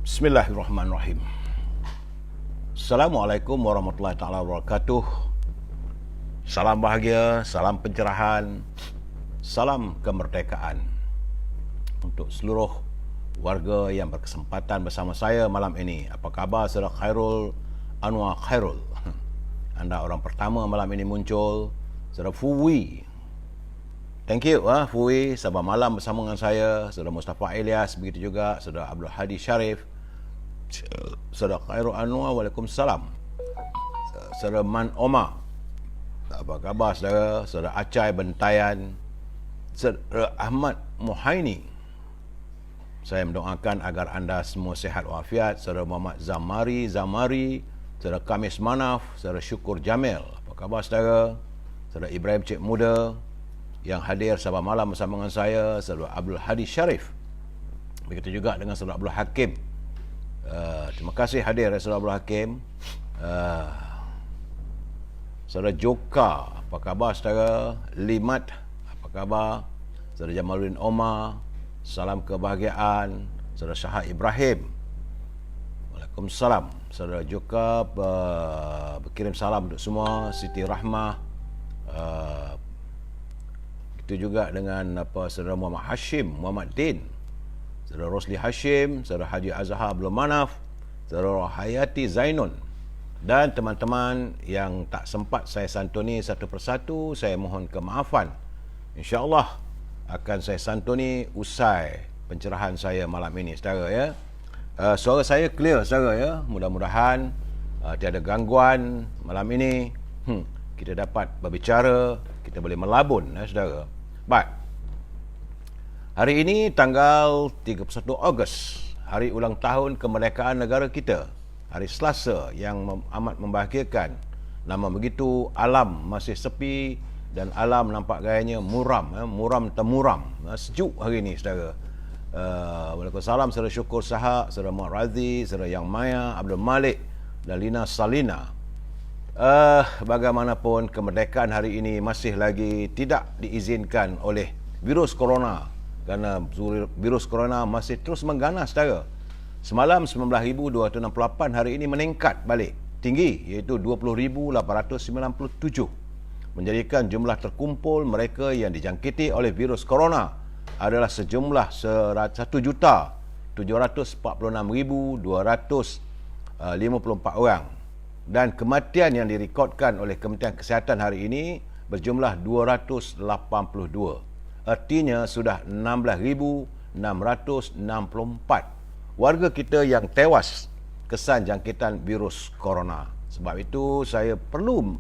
Bismillahirrahmanirrahim. Assalamualaikum warahmatullahi taala wabarakatuh. Salam bahagia, salam pencerahan, salam kemerdekaan untuk seluruh warga yang berkesempatan bersama saya malam ini. Apa khabar saudara Khairul Anwar Khairul? Anda orang pertama malam ini muncul, saudara Fuwi. Thank you Fuwi, sabar malam bersama dengan saya, saudara Mustafa Ilyas, begitu juga saudara Abdul Hadi Sharif, saudara Khairul Anwar, waalaikumsalam. Saudara Man Omar, apa khabar saudara? Saudara Acai Bentayan, saudara Ahmad Muhaini. Saya mendoakan agar anda semua sihat walafiat. Saudara Muhammad Zamari, saudara Kamis Manaf, saudara Syukur Jamil. Apa khabar saudara? Saudara Ibrahim Cik Muda yang hadir sabar malam bersama dengan saya, saudara Abdul Hadi Sharif. Begitu juga dengan saudara Abdul Hakim. Terima kasih hadir saudara Abdul Hakim. Saudara Joka, apa khabar saudara? Limat, apa khabar? Saudara Jamaluddin Omar, salam kebahagiaan. Saudara Syahad Ibrahim, waalaikumsalam. Saudara Joka berkirim salam untuk semua. Siti Rahmah, itu juga dengan saudara Muhammad Hashim, Muhammad Din, saudara Rosli Hashim, saudara Haji Azhar Abdul Manaf, saudara Hayati Zainun, dan teman-teman yang tak sempat saya santuni satu persatu, saya mohon kemaafan. InsyaAllah akan saya santuni usai pencerahan saya malam ini saudara ya. Suara saya clear saudara ya. Mudah-mudahan tiada gangguan malam ini. Kita dapat berbicara, kita boleh melabun saudara. Baik. Hari ini tanggal 31 Ogos, hari ulang tahun kemerdekaan negara kita. Hari Selasa yang amat membahagiakan. Nama begitu, alam masih sepi dan alam nampak gayanya muram, muram temuram. Sejuk hari ini saudara. Waalaikumsalam saudara Syukur Sahak, saudara Muhammad Razi, saudara Yang Maya, Abdul Malik dan Lina Salina. Bagaimanapun kemerdekaan hari ini masih lagi tidak diizinkan oleh virus corona, kerana virus corona masih terus mengganas saudara. Semalam 19,268, hari ini meningkat balik tinggi, iaitu 20,897, menjadikan jumlah terkumpul mereka yang dijangkiti oleh virus corona adalah sejumlah 1,746,254 orang. Dan kematian yang direkodkan oleh Kementerian Kesihatan hari ini berjumlah 282. Artinya sudah 16,664 warga kita yang tewas kesan jangkitan virus corona. Sebab itu saya perlu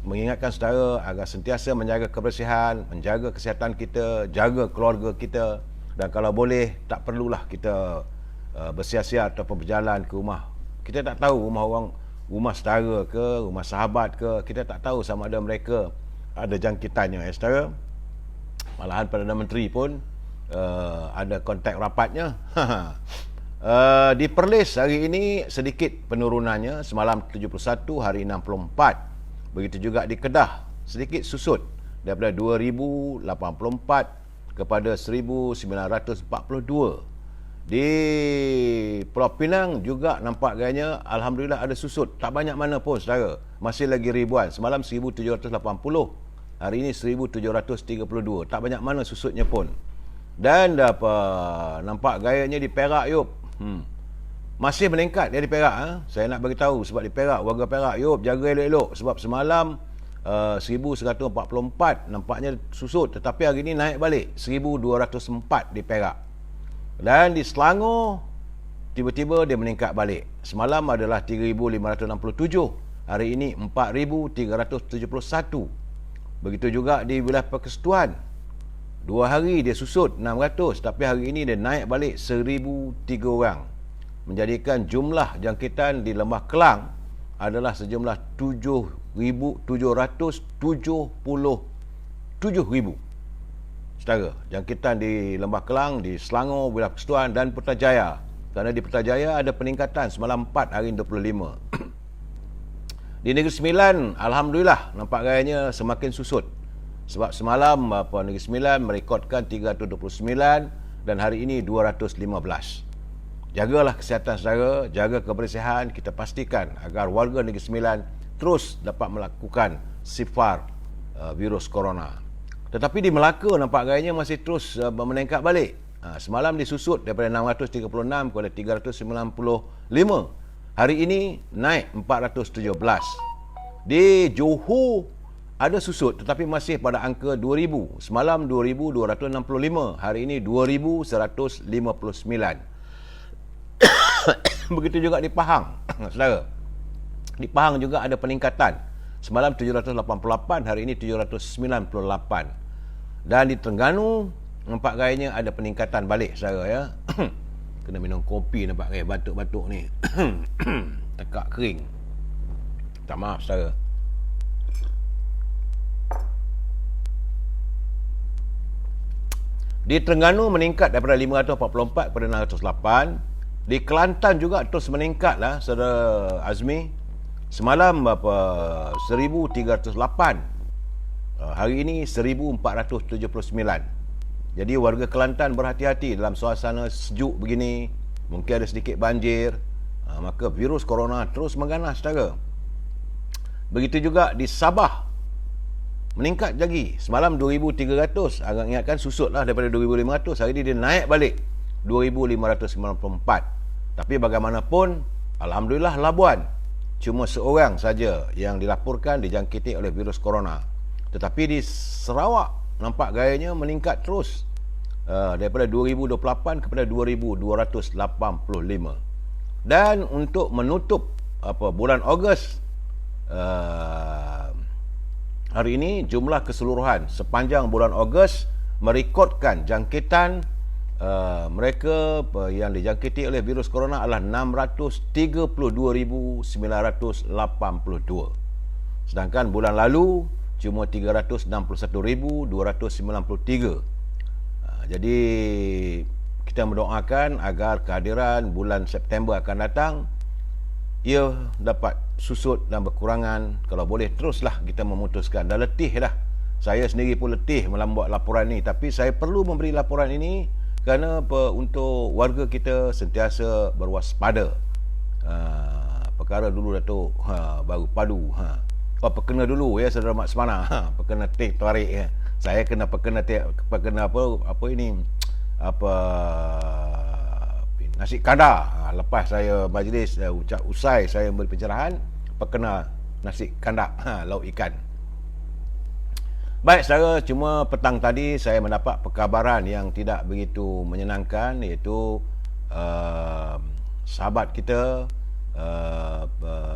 mengingatkan saudara agar sentiasa menjaga kebersihan, menjaga kesihatan kita, jaga keluarga kita, dan kalau boleh tak perlulah kita bersiar-siar ataupun berjalan ke rumah. Kita tak tahu rumah orang, rumah saudara ke, rumah sahabat ke, kita tak tahu sama ada mereka ada jangkitannya saudara. Malahan Perdana Menteri pun ada kontak rapatnya. Di Perlis hari ini sedikit penurunannya, semalam 71, hari 64. Begitu juga di Kedah, sedikit susut daripada 2,084 kepada 1,942. Di Pulau Pinang juga nampak gayanya alhamdulillah ada susut, tak banyak mana pun saudara, masih lagi ribuan. Semalam 1,780, hari ini 1,732, tak banyak mana susutnya pun. Dan nampak gayanya di Perak Yop, masih meningkat dia di Perak. Saya nak beritahu sebab di Perak, warga Perak Yop jaga elok-elok, sebab semalam 1,144 nampaknya susut, tetapi hari ini naik balik 1,204 di Perak. Dan di Selangor tiba-tiba dia meningkat balik. Semalam adalah 3,567, hari ini 4,371. Begitu juga di wilayah Persekutuan, 2 hari dia susut 600, tapi hari ini dia naik balik 1,003 orang, menjadikan jumlah jangkitan di Lembah Kelang adalah sejumlah 7,777,000 saudara. Jangkitan di Lembah Kelang, di Selangor, wilayah Persekutuan dan Putrajaya. Kerana di Putrajaya ada peningkatan semalam 4, hari 25. Di Negeri Sembilan, alhamdulillah nampak gayanya semakin susut. Sebab semalam Negeri Sembilan merekodkan 329 dan hari ini 215. Jagalah kesihatan saudara, jaga kebersihan, kita pastikan agar warga Negeri Sembilan terus dapat melakukan sifar virus corona. Tetapi di Melaka nampak gayanya masih terus meningkat balik. Semalam disusut daripada 636 kepada 395. Hari ini naik 417. Di Johor ada susut tetapi masih pada angka 2000. Semalam 2265, hari ini 2159. Begitu juga di Pahang. Saudara, di Pahang juga ada peningkatan. Semalam 788, hari ini 798. Dan di Terengganu nampak gayanya ada peningkatan balik, saudara ya. Kena minum kopi nampak gaya batuk-batuk ni. Tekak kering. Tak maaf saudara. Di Terengganu meningkat daripada 544 kepada 608. Di Kelantan juga terus meningkat lah, saudara Azmi. Semalam 1,308. Hari ini 1,479. Jadi warga Kelantan berhati-hati dalam suasana sejuk begini. Mungkin ada sedikit banjir. Maka virus corona terus mengganas, saudara. Begitu juga di Sabah. Meningkat lagi. Semalam 2,300. Agak ingatkan susut lah daripada 2,500. Hari ini dia naik balik 2,594. Tapi bagaimanapun, alhamdulillah Labuan cuma seorang saja yang dilaporkan dijangkiti oleh virus corona. Tetapi di Sarawak nampak gayanya meningkat terus daripada 2028 kepada 2285. Dan untuk menutup bulan Ogos, hari ini jumlah keseluruhan sepanjang bulan Ogos merekodkan jangkitan mereka yang dijangkiti oleh virus corona adalah 632,982. Sedangkan bulan lalu cuma 361,293. Jadi kita mendoakan agar kehadiran bulan September akan datang ia dapat susut dan berkurangan. Kalau boleh teruslah kita memutuskan. Dah letih dah. Saya sendiri pun letih membuat laporan ini, tapi saya perlu memberi laporan ini kerana untuk warga kita sentiasa berwaspada. Perkara dulu Datuk baru padu. Perkena dulu ya saudara Mak Semana. Perkena teh tarik ya. Saya kena perkena apa ini nasi kandar. Lepas saya majlis usai saya beri pencerahan, perkena nasi kandar lauk ikan. Baik saudara, cuma petang tadi saya mendapat perkabaran yang tidak begitu menyenangkan, iaitu sahabat kita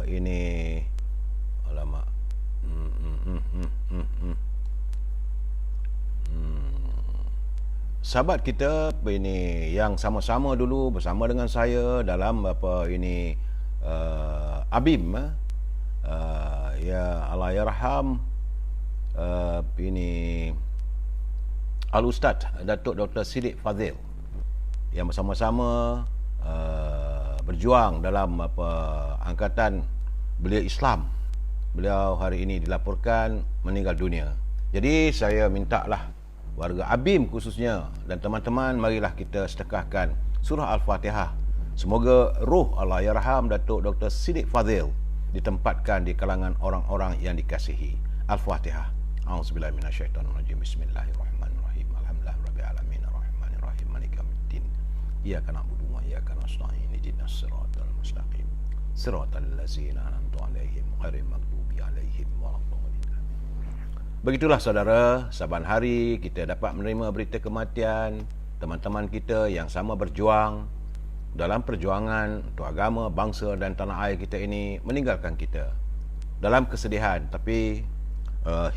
ini alamak sahabat kita ini yang sama-sama dulu bersama dengan saya dalam Abim ya Allahyarham ini Al-Ustaz Datuk Dr. Siddiq Fazil yang bersama-sama berjuang dalam angkatan belia Islam. Beliau hari ini dilaporkan meninggal dunia. Jadi saya mintalah warga Abim khususnya dan teman-teman, marilah kita sedekahkan surah Al-Fatihah. Semoga roh Allahyarham Datuk Dr. Siddiq Fazil ditempatkan di kalangan orang-orang yang dikasihi. Al-Fatihah. A'udzubillahi minasyaitonirrajim. Bismillahirrahmanirrahim. Alhamdulillahirabbil alamin arrahmanir rahim maliki yaumiddin. Iyyaka na'budu wa iyyaka nasta'in. Ihdinas siratal mustaqim. Siratal ladzina an'amta 'alaihim ghairil maghdubi 'alaihim waladdallin. Begitulah saudara, saban hari kita dapat menerima berita kematian teman-teman kita yang sama berjuang dalam perjuangan untuk agama, bangsa dan tanah air kita ini, meninggalkan kita dalam kesedihan. Tapi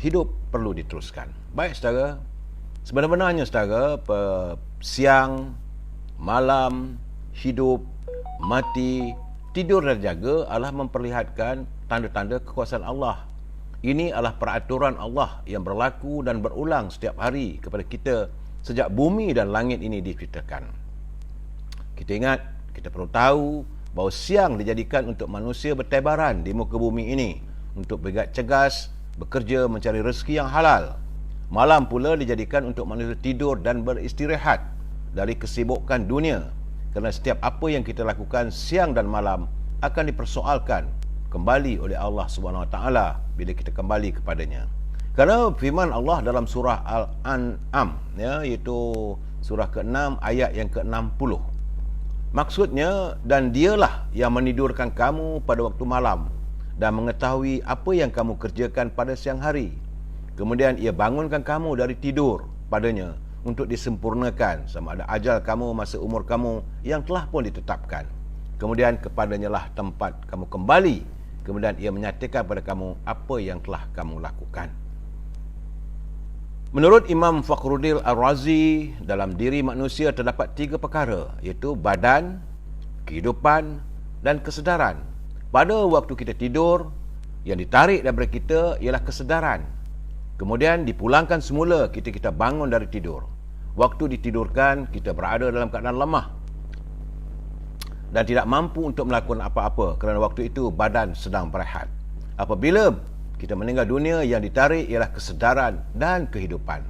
hidup perlu diteruskan. Baik saudara, sebenarnya saudara, siang, malam, hidup, mati, tidur dan jaga adalah memperlihatkan tanda-tanda kekuasaan Allah. Ini adalah peraturan Allah yang berlaku dan berulang setiap hari kepada kita sejak bumi dan langit ini diciptakan. Kita ingat, kita perlu tahu bahawa siang dijadikan untuk manusia bertebaran di muka bumi ini, untuk bergerak cegas, bekerja mencari rezeki yang halal. Malam pula dijadikan untuk manusia tidur dan beristirahat dari kesibukan dunia. Kerana setiap apa yang kita lakukan siang dan malam akan dipersoalkan kembali oleh Allah Subhanahu Wa Taala bila kita kembali kepadanya. Kerana firman Allah dalam surah Al-An'am, ya, iaitu surah ke-6 ayat yang ke-60. Maksudnya, dan dialah yang menidurkan kamu pada waktu malam dan mengetahui apa yang kamu kerjakan pada siang hari. Kemudian ia bangunkan kamu dari tidur padanya untuk disempurnakan sama ada ajal kamu, masa umur kamu yang telah pun ditetapkan. Kemudian kepadanya lah tempat kamu kembali. Kemudian ia menyatakan pada kamu apa yang telah kamu lakukan. Menurut Imam Fakhruddin Ar-Razi, dalam diri manusia terdapat 3 perkara, iaitu badan, kehidupan dan kesedaran. Pada waktu kita tidur, yang ditarik daripada kita ialah kesedaran. Kemudian dipulangkan semula kita bangun dari tidur. Waktu ditidurkan, kita berada dalam keadaan lemah dan tidak mampu untuk melakukan apa-apa kerana waktu itu badan sedang berehat. Apabila kita meninggal dunia, yang ditarik ialah kesedaran dan kehidupan.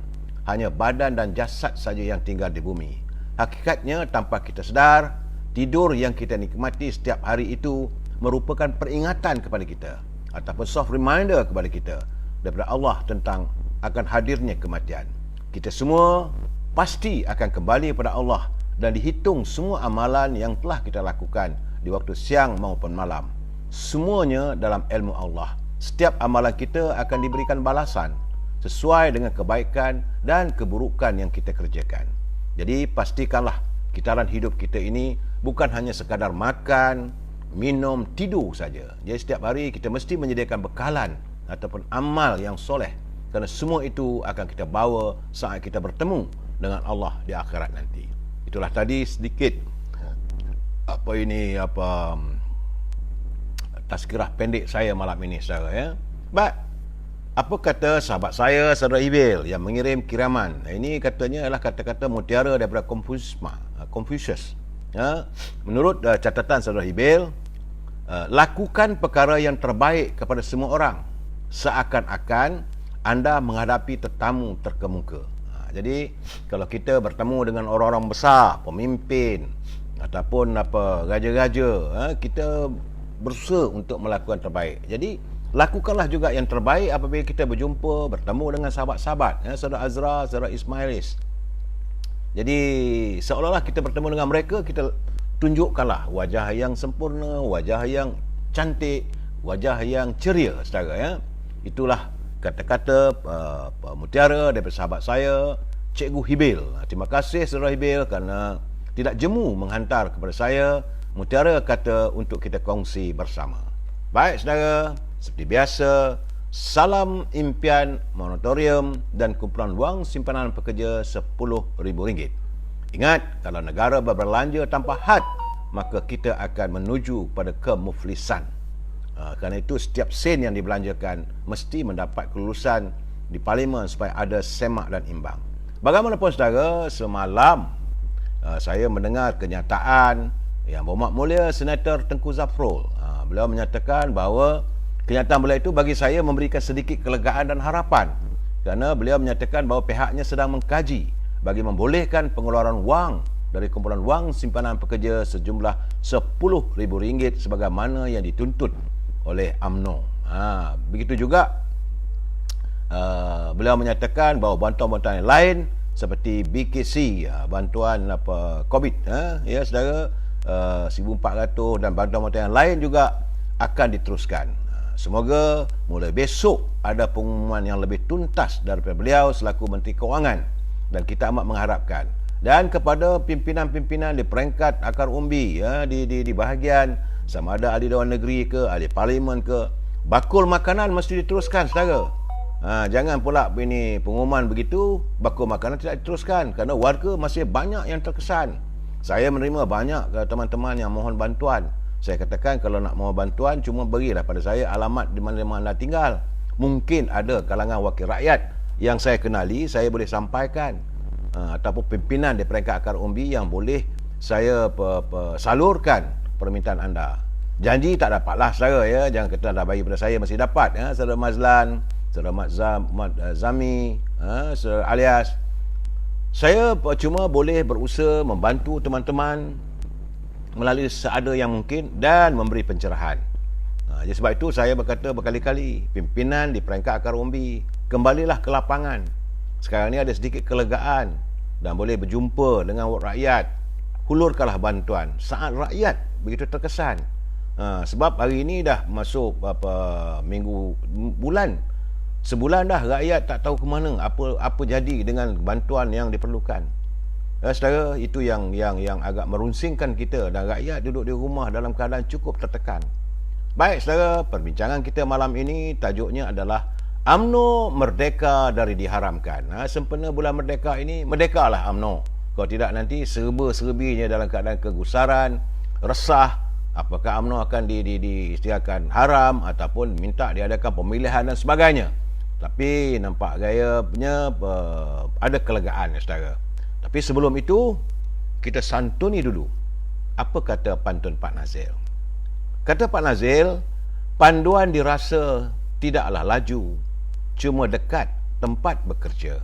Hanya badan dan jasad saja yang tinggal di bumi. Hakikatnya, tanpa kita sedar, tidur yang kita nikmati setiap hari itu merupakan peringatan kepada kita ataupun soft reminder kepada kita daripada Allah tentang akan hadirnya kematian. Kita semua pasti akan kembali kepada Allah dan dihitung semua amalan yang telah kita lakukan di waktu siang maupun malam. Semuanya dalam ilmu Allah. Setiap amalan kita akan diberikan balasan sesuai dengan kebaikan dan keburukan yang kita kerjakan. Jadi pastikanlah kitaran hidup kita ini bukan hanya sekadar makan, minum, tidur saja. Jadi setiap hari kita mesti menyediakan bekalan ataupun amal yang soleh, kerana semua itu akan kita bawa saat kita bertemu dengan Allah di akhirat nanti. Itulah tadi sedikit tazkirah pendek saya malam ini, saudara, ya. Apa kata sahabat saya, saudara Ibil, yang mengirim kiriman? Ini katanya adalah kata-kata mutiara daripada Confucius. Ya. Menurut catatan saudara Ibil, lakukan perkara yang terbaik kepada semua orang, seakan-akan anda menghadapi tetamu terkemuka. Jadi kalau kita bertemu dengan orang-orang besar, pemimpin ataupun raja-raja, kita berusaha untuk melakukan terbaik. Jadi lakukanlah juga yang terbaik apabila kita berjumpa, bertemu dengan sahabat-sahabat, saudara Azra, saudara Ismailis. Jadi seolah-olah kita bertemu dengan mereka, kita tunjukkanlah wajah yang sempurna, wajah yang cantik, wajah yang ceria, saudara, ya. Itulah kata-kata mutiara daripada sahabat saya, Cikgu Hibil. Terima kasih saudara Hibil kerana tidak jemu menghantar kepada saya mutiara kata untuk kita kongsi bersama. Baik saudara, seperti biasa, salam impian moratorium dan kumpulan wang simpanan pekerja RM10,000. Ingat, kalau negara berbelanja tanpa had, maka kita akan menuju pada kemuflisan. Kerana itu setiap sen yang dibelanjakan mesti mendapat kelulusan di Parlimen supaya ada semak dan imbang. Bagaimanapun saudara, semalam saya mendengar kenyataan yang Berhormat Mulia Senator Tengku Zafrul. Beliau menyatakan bahawa kenyataan beliau itu bagi saya memberikan sedikit kelegaan dan harapan, kerana beliau menyatakan bahawa pihaknya sedang mengkaji bagi membolehkan pengeluaran wang dari kumpulan wang simpanan pekerja sejumlah RM10,000 sebagaimana yang dituntut oleh UMNO. Begitu juga beliau menyatakan bahawa bantuan-bantuan yang lain seperti BKC, bantuan COVID, ya saudara, 1,400 dan bantuan-bantuan yang lain juga akan diteruskan. Semoga mulai besok ada pengumuman yang lebih tuntas daripada beliau selaku Menteri Kewangan, dan kita amat mengharapkan. Dan kepada pimpinan-pimpinan di peringkat akar umbi, di bahagian sama ada ahli Dewan Negeri ke, ahli Parlimen ke, bakul makanan mesti diteruskan, saudara. Jangan pula ini pengumuman begitu, bakul makanan tidak diteruskan, kerana warga masih banyak yang terkesan. Saya menerima banyak teman-teman yang mohon bantuan. Saya katakan, kalau nak mohon bantuan, cuma berilah pada saya alamat di mana anda tinggal. Mungkin ada kalangan wakil rakyat yang saya kenali, saya boleh sampaikan, ataupun pimpinan di peringkat akar umbi yang boleh saya salurkan permintaan anda. Janji tak dapatlah saudara, ya. Jangan kata dah bagi pada saya masih dapat, ya. Saudara Mazlan, saudara Mat Zami, saudara Alias. Saya cuma boleh berusaha membantu teman-teman melalui seada yang mungkin dan memberi pencerahan. Jadi sebab itu saya berkata berkali-kali, pimpinan di peringkat akar umbi, kembalilah ke lapangan. Sekarang ni ada sedikit kelegaan dan boleh berjumpa dengan rakyat. Hulurkanlah bantuan saat rakyat begitu terkesan. Sebab hari ini dah masuk bulan. Sebulan dah rakyat tak tahu ke mana, apa jadi dengan bantuan yang diperlukan. Saudara, itu yang agak merunsingkan kita, dan rakyat duduk di rumah dalam keadaan cukup tertekan. Baik saudara, perbincangan kita malam ini tajuknya adalah UMNO merdeka dari diharamkan. Sempena bulan merdeka ini, merdekalah UMNO. Kalau tidak nanti serba-serbinya dalam keadaan kegusaran, resah, apakah UMNO akan diistiharkan haram ataupun minta diadakan pemilihan dan sebagainya. Tapi nampak gaya punya ada kelegaan, saudara. Tapi sebelum itu, kita santuni dulu apa kata pantun Pak Nazil. Kata Pak Nazil, panduan dirasa tidaklah laju, cuma dekat tempat bekerja.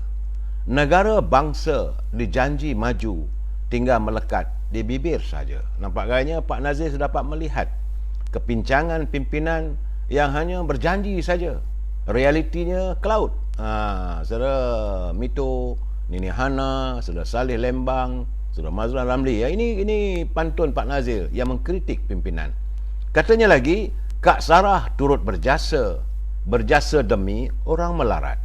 Negara bangsa dijanji maju, tinggal melekat di bibir saja. Nampak gayanya Pak Nazil sudah dapat melihat kepincangan pimpinan yang hanya berjanji saja. Realitinya ke laut. Saudara Mito, Nini Hana, Saudara Saleh Lembang, Saudara Mazlan Ramli. Ini pantun Pak Nazil yang mengkritik pimpinan. Katanya lagi, Kak Sarah turut berjasa demi orang melarat.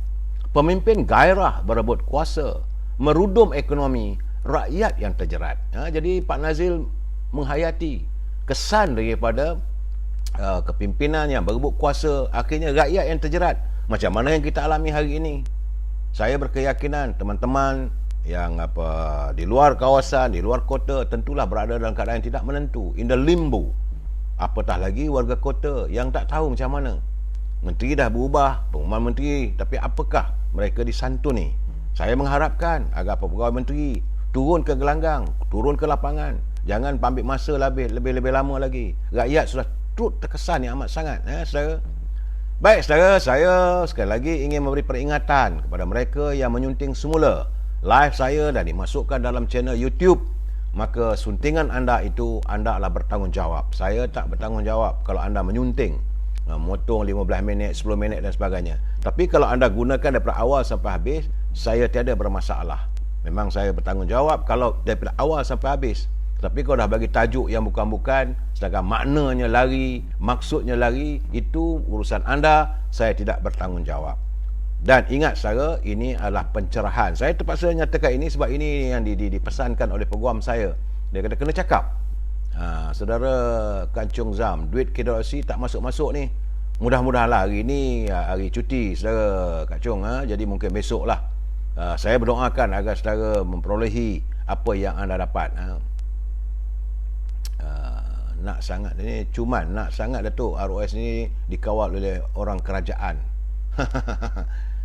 Pemimpin gairah berebut kuasa, merudum ekonomi rakyat yang terjerat. Jadi Pak Nazil menghayati kesan daripada kepimpinan yang berebut kuasa, akhirnya rakyat yang terjerat. Macam mana yang kita alami hari ini. Saya berkeyakinan teman-teman yang di luar kawasan, di luar kota, tentulah berada dalam keadaan yang tidak menentu, in the limbo. Apatah lagi warga kota yang tak tahu macam mana. Menteri dah berubah, pengumuman menteri, tapi apakah mereka disantuni? Saya mengharapkan agar pegawai menteri turun ke gelanggang, turun ke lapangan. Jangan ambil masa lebih lama lagi. Rakyat sudah terkesan yang amat sangat, saudara. Baik saudara, saya sekali lagi ingin memberi peringatan kepada mereka yang menyunting semula live saya dan dimasukkan dalam channel YouTube. Maka suntingan anda itu, anda adalah bertanggungjawab. Saya tak bertanggungjawab kalau anda menyunting, motong 15 minit, 10 minit dan sebagainya. Tapi kalau anda gunakan daripada awal sampai habis, saya tiada bermasalah. Memang saya bertanggungjawab kalau daripada awal sampai habis. Tapi kalau dah bagi tajuk yang bukan-bukan, sedangkan maknanya lari, maksudnya lari, itu urusan anda, saya tidak bertanggungjawab. Dan ingat saudara, ini adalah pencerahan. Saya terpaksa nyatakan ini sebab ini yang dipesankan oleh peguam saya. Dia kata kena cakap. Saudara Kancung Zam, duit KWC tak masuk-masuk ni. Mudah-mudahanlah hari ini hari cuti saudara Kancung, jadi mungkin besok lah. Saya berdoakan agar saudara memperolehi apa yang anda dapat. Nak sangat ni, cuman nak sangat Datuk, ROS ni dikawal oleh orang kerajaan.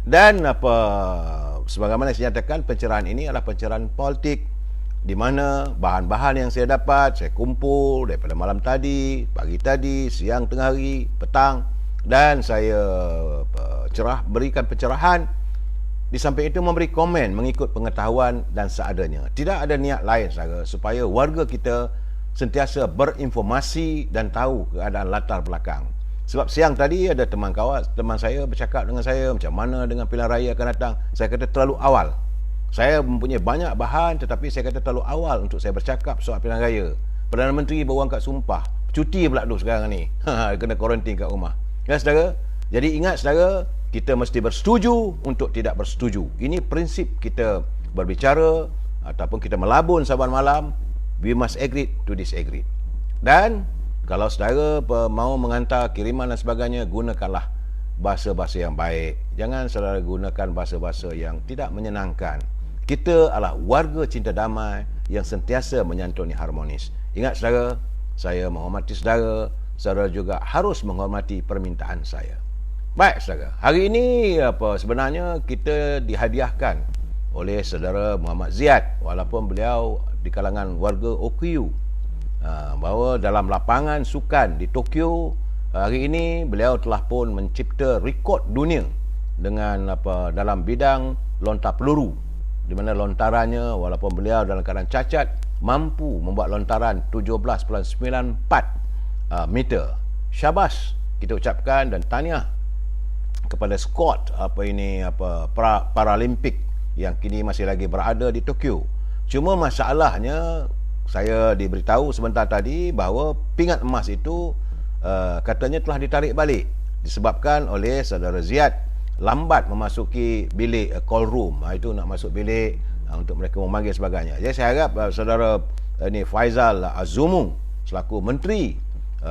Dan sebagaimana saya nyatakan, pencerahan ini adalah pencerahan politik, di mana bahan-bahan yang saya dapat, saya kumpul daripada malam tadi, pagi tadi, siang, tengah hari, petang, dan saya berikan pencerahan. Di samping itu memberi komen mengikut pengetahuan dan seadanya. Tidak ada niat lain sahaja, supaya warga kita sentiasa berinformasi dan tahu keadaan latar belakang. Sebab siang tadi ada teman saya bercakap dengan saya macam mana dengan pilihan raya akan datang. Saya kata terlalu awal. Saya mempunyai banyak bahan, tetapi saya kata terlalu awal untuk saya bercakap soal pilihan raya. Perdana Menteri baru angkat sumpah, cuti pula tu sekarang ni. Kena kuarantin kat rumah. Ya saudara. Jadi ingat saudara, kita mesti bersetuju untuk tidak bersetuju. Ini prinsip kita berbicara ataupun kita melabun saban malam. We must agree to disagree. Dan kalau saudara mau menghantar kiriman dan sebagainya, gunakanlah bahasa-bahasa yang baik. Jangan saudara gunakan bahasa-bahasa yang tidak menyenangkan. Kita adalah warga cinta damai yang sentiasa menyantuni harmonis. Ingat saudara, saya menghormati saudara, saudara juga harus menghormati permintaan saya. Baik saudara, hari ini sebenarnya kita dihadiahkan oleh saudara Muhammad Ziyad, walaupun beliau di kalangan warga OKU, bahawa dalam lapangan sukan di Tokyo hari ini beliau telah pun mencipta rekod dunia dengan dalam bidang lontar peluru, di mana lontarannya walaupun beliau dalam keadaan cacat, mampu membuat lontaran 17.94 meter. Syabas kita ucapkan dan tahniah kepada skuad Paralimpik yang kini masih lagi berada di Tokyo. Cuma masalahnya, saya diberitahu sebentar tadi bahawa pingat emas itu katanya telah ditarik balik disebabkan oleh saudara Ziyad lambat memasuki bilik call room. Itu nak masuk bilik untuk mereka memanggil sebagainya. Jadi saya harap saudara ini Faizal Azumu selaku menteri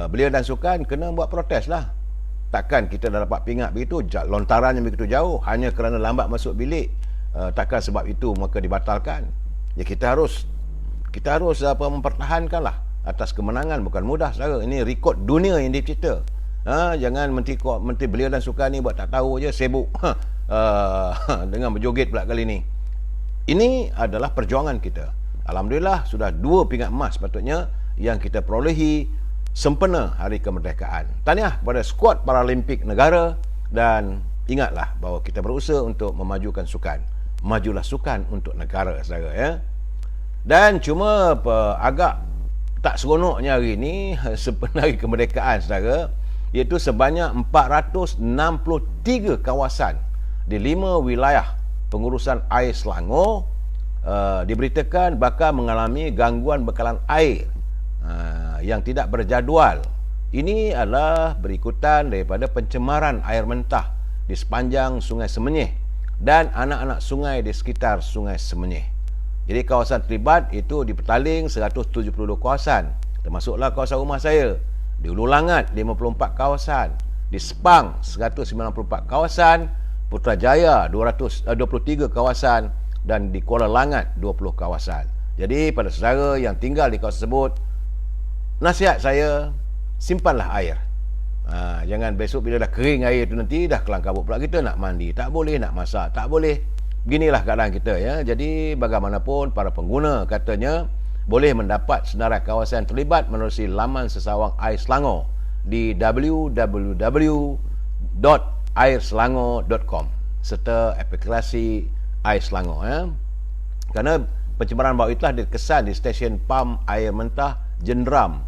belia dan sukan kena buat protes lah. Takkan kita dah dapat pingat begitu, lontarannya begitu jauh hanya kerana lambat masuk bilik, takkan sebab itu maka dibatalkan. Ya, kita harus mempertahankanlah atas kemenangan. Bukan mudah saudara, ini rekod dunia yang dicipta. Jangan menteri belia dan sukan ni buat tak tahu je, sibuk dengan berjoget pula kali ni. Ini adalah perjuangan kita. Alhamdulillah sudah 2 pingat emas patutnya yang kita perolehi sempena hari kemerdekaan. Tahniah kepada skuad Paralimpik negara dan ingatlah bahawa kita berusaha untuk memajukan sukan. Majulah sukan untuk negara saudara ya. Dan cuma agak tak seronoknya hari ini sempena hari kemerdekaan saudara, iaitu sebanyak 463 kawasan di 5 wilayah pengurusan air Selangor diberitakan bakal mengalami gangguan bekalan air yang tidak berjadual. Ini adalah berikutan daripada pencemaran air mentah di sepanjang Sungai Semenyih dan anak-anak sungai di sekitar Sungai Semenyih. Jadi kawasan terlibat itu di Petaling 172 kawasan, termasuklah kawasan rumah saya. Di Hulu Langat 54 kawasan, di Sepang 194 kawasan, Putrajaya 23 kawasan dan di Kuala Langat 20 kawasan. Jadi pada saudara yang tinggal di kawasan tersebut, nasihat saya, simpanlah air. Jangan besok bila dah kering air tu nanti dah kelang kabut pula kita nak mandi tak boleh, nak masak tak boleh. Beginilah keadaan kita ya. Jadi bagaimanapun para pengguna katanya boleh mendapat senarai kawasan terlibat menerusi laman Sesawang Air Selangor di www.airselangor.com serta aplikasi Air Selangor ya. Kerana pencemaran bau itulah dikesan di stesen pam air mentah Jenderam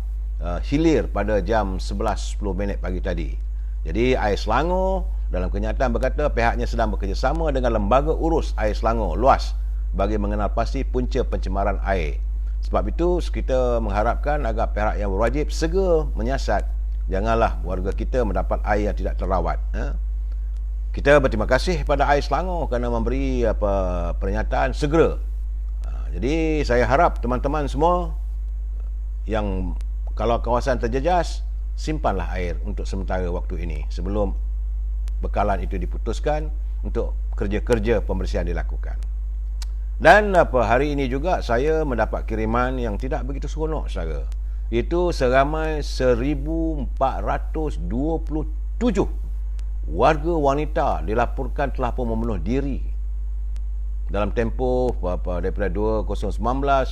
Hilir pada jam 11.10 pagi tadi. Jadi Air Selangor dalam kenyataan berkata pihaknya sedang bekerjasama dengan Lembaga Urus Air Selangor Luas bagi mengenal pasti punca pencemaran air. Sebab itu kita mengharapkan agar pihak yang berwajib segera menyiasat janganlah warga kita mendapat air yang tidak terawat. Kita berterima kasih kepada Air Selangor kerana memberi pernyataan segera. Jadi saya harap teman-teman semua yang kalau kawasan terjejas, simpanlah air untuk sementara waktu ini sebelum bekalan itu diputuskan untuk kerja-kerja pembersihan dilakukan. Dan hari ini juga saya mendapat kiriman yang tidak begitu seronok saudara. Itu seramai 1,427 warga wanita dilaporkan telah pun membunuh diri dalam tempoh daripada 2019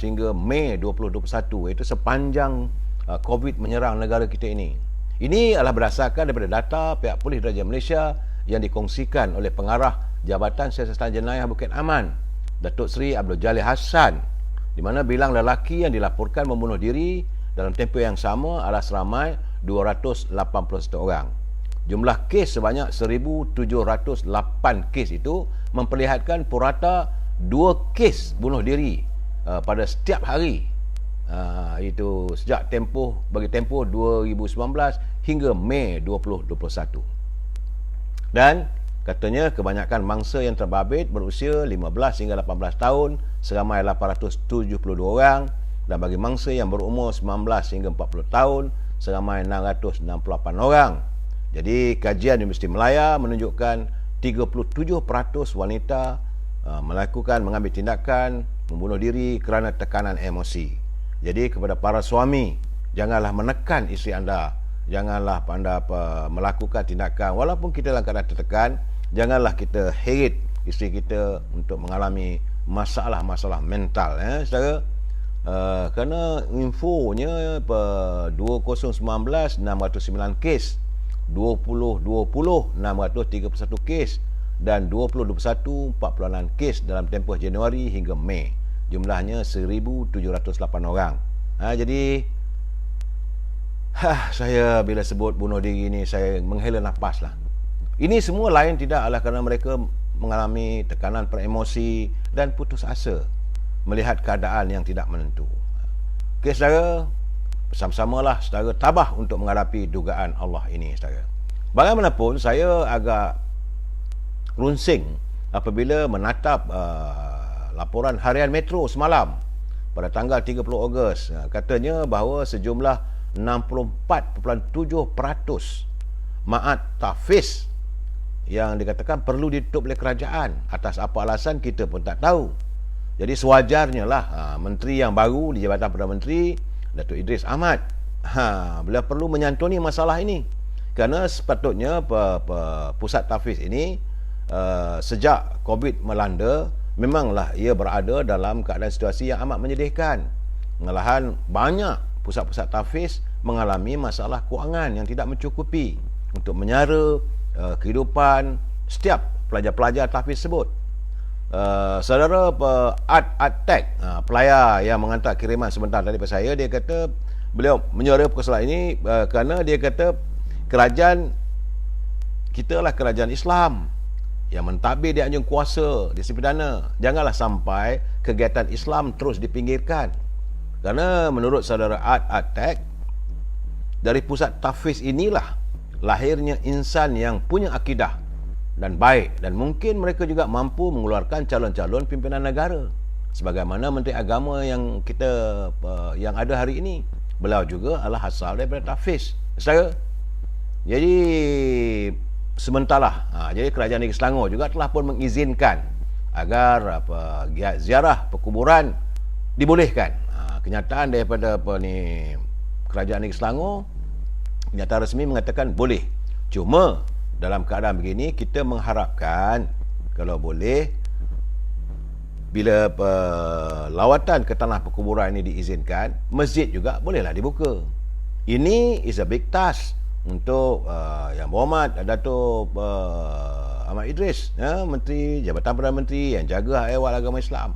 hingga Mei 2021, iaitu sepanjang COVID menyerang negara kita ini. Ini adalah berdasarkan daripada data pihak Polis Diraja Malaysia yang dikongsikan oleh pengarah Jabatan Siasatan Jenayah Bukit Aman, Datuk Seri Abdul Jalil Hassan, di mana bilang lelaki yang dilaporkan membunuh diri dalam tempoh yang sama adalah seramai 281 orang. Jumlah kes sebanyak 1,708 kes itu memperlihatkan purata 2 kes bunuh diri pada setiap hari. Itu sejak bagi tempoh 2019 hingga Mei 2021. Dan katanya kebanyakan mangsa yang terbabit berusia 15 hingga 18 tahun seramai 872 orang, dan bagi mangsa yang berumur 19 hingga 40 tahun seramai 668 orang. Jadi kajian Universiti Melaya menunjukkan 37% wanita mengambil tindakan membunuh diri kerana tekanan emosi. Jadi kepada para suami, janganlah menekan isteri anda. Janganlah anda melakukan tindakan walaupun kita dalam keadaan tertekan. Janganlah kita heret isteri kita untuk mengalami masalah-masalah mental saudara. Kerana infonya 2019 609 kes, 2020 631 kes dan 2021 46 kes dalam tempoh Januari hingga Mei. jumlahnya 1,708 orang. Jadi saya bila sebut bunuh diri ni, saya menghela nafas lah. Ini semua lain tidak adalah kerana mereka mengalami tekanan peremosi dan putus asa melihat keadaan yang tidak menentu. Okey saudara, bersama-samalah saudara tabah untuk menghadapi dugaan Allah ini saudara. Bagaimanapun saya agak runsing apabila menatap laporan harian Metro semalam pada tanggal 30 Ogos. Katanya bahawa sejumlah 64.7% ma'at tahfiz yang dikatakan perlu ditutup oleh kerajaan. Atas apa alasan kita pun tak tahu. Jadi sewajarnya lah menteri yang baru di Jabatan Perdana Menteri, Datuk Idris Ahmad, beliau perlu menyantuni masalah ini. Kerana sepatutnya pusat tahfiz ini sejak COVID melanda, memanglah ia berada dalam keadaan situasi yang amat menyedihkan. Malahan banyak pusat-pusat tahfiz mengalami masalah kewangan yang tidak mencukupi untuk menyara kehidupan setiap pelajar-pelajar tahfiz tersebut. Saudara Art Tech, pelayar yang mengantar kiriman sebentar tadi pada saya, dia kata beliau menyuara persoalan ini kerana dia kata kerajaan kita lah kerajaan Islam yang mentadbir di anjung kuasa di pidana. Janganlah sampai kegiatan Islam terus dipinggirkan. Kerana menurut saudara Art Tech, dari pusat tahfiz inilah lahirnya insan yang punya akidah dan baik, dan mungkin mereka juga mampu mengeluarkan calon-calon pimpinan negara. Sebagaimana Menteri Agama yang kita yang ada hari ini, beliau juga adalah asal daripada tahfiz. Saudara, jadi sementara jadi Kerajaan Negeri Selangor juga telah pun mengizinkan agar ziarah perkuburan dibolehkan. Kenyataan daripada Kerajaan Negeri Selangor, kenyataan resmi mengatakan boleh. Cuma dalam keadaan begini kita mengharapkan kalau boleh, bila lawatan ke tanah perkuburan ini diizinkan, masjid juga bolehlah dibuka. Ini is a big task untuk Yang Berhormat Datuk Ahmad Idris, Menteri Jabatan Perdana Menteri yang jaga hak ehwal agama Islam.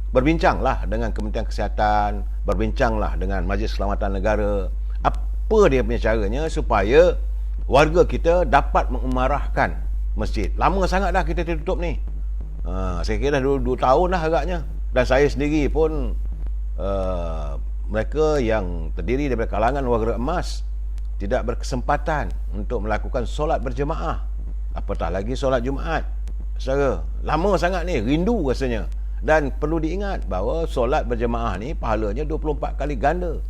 Berbincanglah dengan Kementerian Kesihatan, berbincanglah dengan Majlis Keselamatan Negara, apa dia punya caranya supaya warga kita dapat mengemarahkan masjid. Lama sangat dah kita tutup ni. Saya kira dah 2 tahun dah agaknya. Dan saya sendiri pun mereka yang terdiri daripada kalangan warga emas tidak berkesempatan untuk melakukan solat berjemaah, apatah lagi solat Jumaat. Saudara, lama sangat ni, rindu rasanya. Dan perlu diingat bahawa solat berjemaah ni pahalanya 24 kali ganda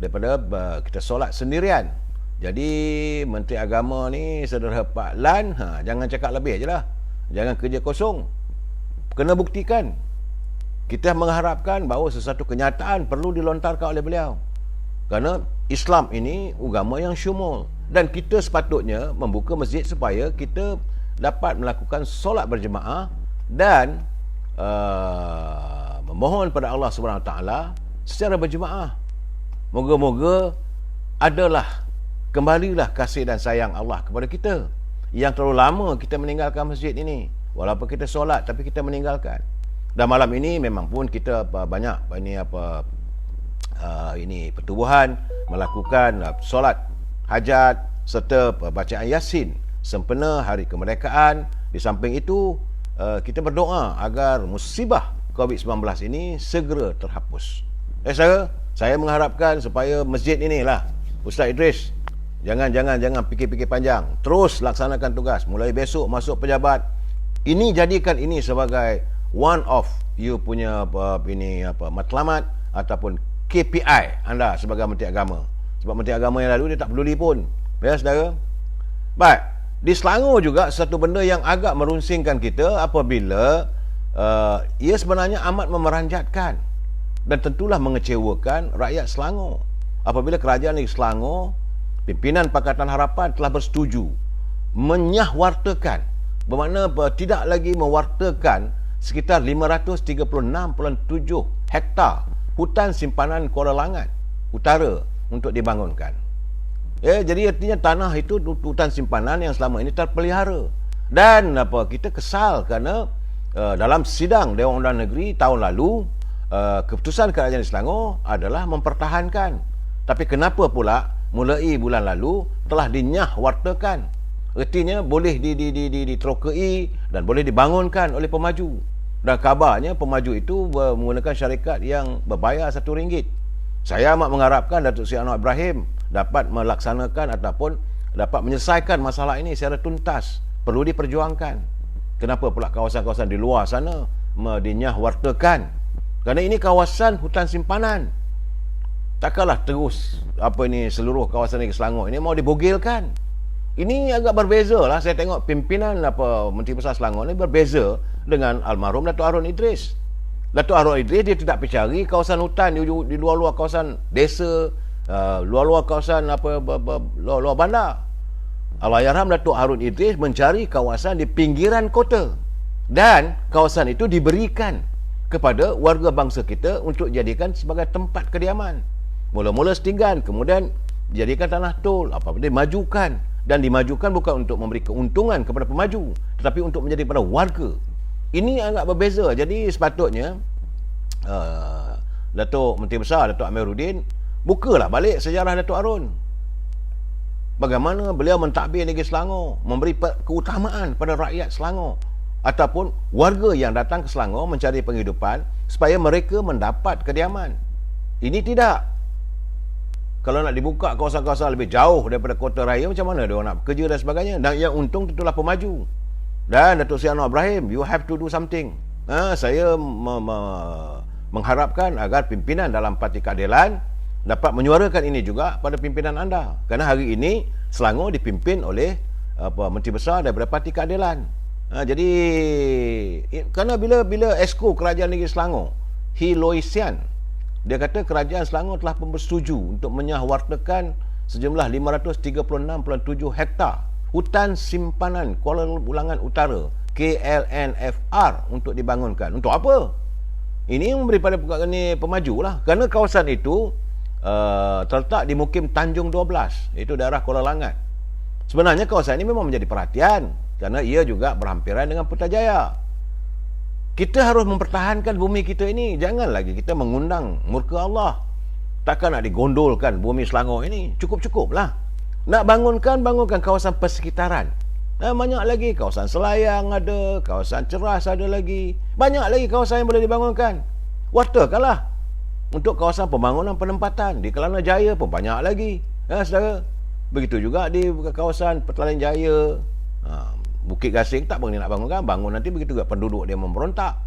daripada kita solat sendirian. Jadi Menteri Agama ni, Saudara Pak Lan, jangan cakap lebih je lah, jangan kerja kosong. Kena buktikan. Kita mengharapkan bahawa sesuatu kenyataan perlu dilontarkan oleh beliau. Kerana Islam ini agama yang syumul, dan kita sepatutnya membuka masjid supaya kita dapat melakukan solat berjemaah dan memohon pada Allah SWT secara berjemaah. Moga-moga kembalilah kasih dan sayang Allah kepada kita yang terlalu lama kita meninggalkan masjid ini. Walaupun kita solat tapi kita meninggalkan. Dan malam ini memang pun kita banyak pertubuhan melakukan solat hajat serta bacaan Yasin sempena hari kemerdekaan. Di samping itu kita berdoa agar musibah COVID-19 ini segera terhapus. Saya mengharapkan supaya masjid inilah, Ustaz Idris, jangan fikir-fikir panjang, terus laksanakan tugas. Mulai besok masuk pejabat, ini jadikan ini sebagai one of you punya matlamat ataupun KPI anda sebagai Menteri Agama. Sebab Menteri Agama yang lalu dia tak peduli pun. Ya saudara. Baik, di Selangor juga satu benda yang agak merunsingkan kita apabila ia sebenarnya amat memeranjatkan dan tentulah mengecewakan rakyat Selangor apabila Kerajaan Negeri Selangor, pimpinan Pakatan Harapan telah bersetuju menyahwartakan, bermakna tidak lagi mewartakan sekitar 536.7 hektar hutan simpanan Kuala Langat Utara untuk dibangunkan. Jadi artinya tanah itu hutan simpanan yang selama ini terpelihara. Dan kita kesal kerana dalam sidang Dewan Undangan Negeri tahun lalu keputusan kerajaan di Selangor adalah mempertahankan. Tapi kenapa pula mulai bulan lalu telah dinyah-wartakan? Ertinya boleh diterokai dan boleh dibangunkan oleh pemaju. Dan kabarnya pemaju itu menggunakan syarikat yang berbayar RM1. Saya amat mengharapkan Datuk Seri Anwar Ibrahim dapat melaksanakan ataupun dapat menyelesaikan masalah ini secara tuntas. Perlu diperjuangkan. Kenapa pula kawasan-kawasan di luar sana dinyah-wartakan? Kerana ini kawasan hutan simpanan. Takkanlah terus seluruh kawasan Negeri Selangor ini mau dibogilkan. Ini agak berbeza lah. Saya tengok pimpinan Menteri Besar Selangor ini berbeza dengan almarhum Datuk Harun Idris. Datuk Harun Idris dia tidak percari kawasan hutan di luar-luar kawasan desa, luar-luar kawasan luar bandar. Allahyarham Datuk Harun Idris mencari kawasan di pinggiran kota. Dan kawasan itu diberikan kepada warga bangsa kita untuk jadikan sebagai tempat kediaman. Mula-mula setinggan, kemudian dijadikan tanah tol, dimajukan. Dan dimajukan bukan untuk memberi keuntungan kepada pemaju, tetapi untuk menjadi pada warga. Ini agak berbeza. Jadi sepatutnya Datuk Menteri Besar Datuk Amiruddin bukalah balik sejarah Datuk Harun. Bagaimana beliau mentadbir Negeri Selangor, memberi keutamaan pada rakyat Selangor ataupun warga yang datang ke Selangor mencari penghidupan supaya mereka mendapat kediaman. Ini tidak. Kalau nak dibuka kawasan-kawasan lebih jauh daripada kota raya, macam mana dia nak bekerja dan sebagainya? Dan yang untung tentulah pemaju. Dan Datuk Seri Anwar Ibrahim, you have to do something. Saya mengharapkan agar pimpinan dalam Parti Keadilan dapat menyuarakan ini juga pada pimpinan anda. Kerana hari ini Selangor dipimpin oleh Menteri Besar daripada Parti Keadilan. Jadi kerana bila Esko Kerajaan Negeri Selangor, Hiloisian, dia kata kerajaan Selangor telah pun bersetuju untuk menyahwartakan sejumlah 536.7 hektar hutan simpanan Kuala Ulangan Utara KLNFR untuk dibangunkan. Untuk apa? Ini memberi pada pemaju lah. Kerana kawasan itu terletak di Mukim Tanjung 12, iaitu daerah Kuala Langat. Sebenarnya kawasan ini memang menjadi perhatian kerana ia juga berhampiran dengan Putrajaya. Kita harus mempertahankan bumi kita ini. Jangan lagi kita mengundang murka Allah. Takkan nak digondolkan bumi Selangor ini. Cukup-cukuplah. Nak bangunkan kawasan persekitaran. Banyak lagi kawasan Selayang ada, kawasan Ceras ada lagi. Banyak lagi kawasan yang boleh dibangunkan. Wartakanlah. Untuk kawasan pembangunan penempatan. Di Kelana Jaya pun banyak lagi. Saudara. Begitu juga di kawasan Petaling Jaya. Bukit Gasing tak boleh nak bangunkan. Bangun nanti begitu juga penduduk dia memberontak.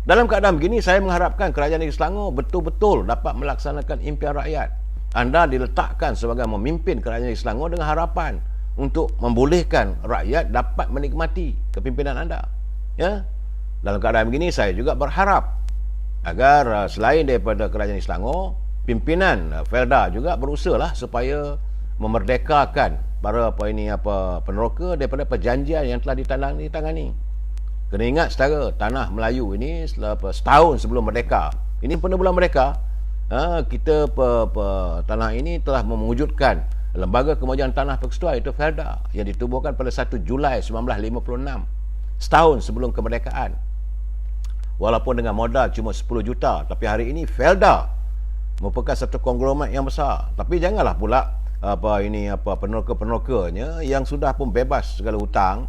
Dalam keadaan begini, saya mengharapkan Kerajaan Negeri Selangor betul-betul dapat melaksanakan impian rakyat. Anda diletakkan sebagai memimpin Kerajaan Negeri Selangor dengan harapan untuk membolehkan rakyat dapat menikmati kepimpinan anda. Ya? Dalam keadaan begini, saya juga berharap agar selain daripada Kerajaan Negeri Selangor, pimpinan Felda juga berusahalah supaya memerdekakan para peneroka daripada perjanjian yang telah ditangani. Kena ingat saudara, tanah Melayu ini setahun sebelum merdeka. Ini pada bulan merdeka, kita tanah ini telah mewujudkan Lembaga Kemajuan Tanah Persekutuan, iaitu Felda, yang ditubuhkan pada 1 Julai 1956, setahun sebelum kemerdekaan. Walaupun dengan modal cuma 10 juta, tapi hari ini Felda merupakan satu konglomerat yang besar. Tapi janganlah pula peneroka-penerokanya yang sudah pun bebas segala hutang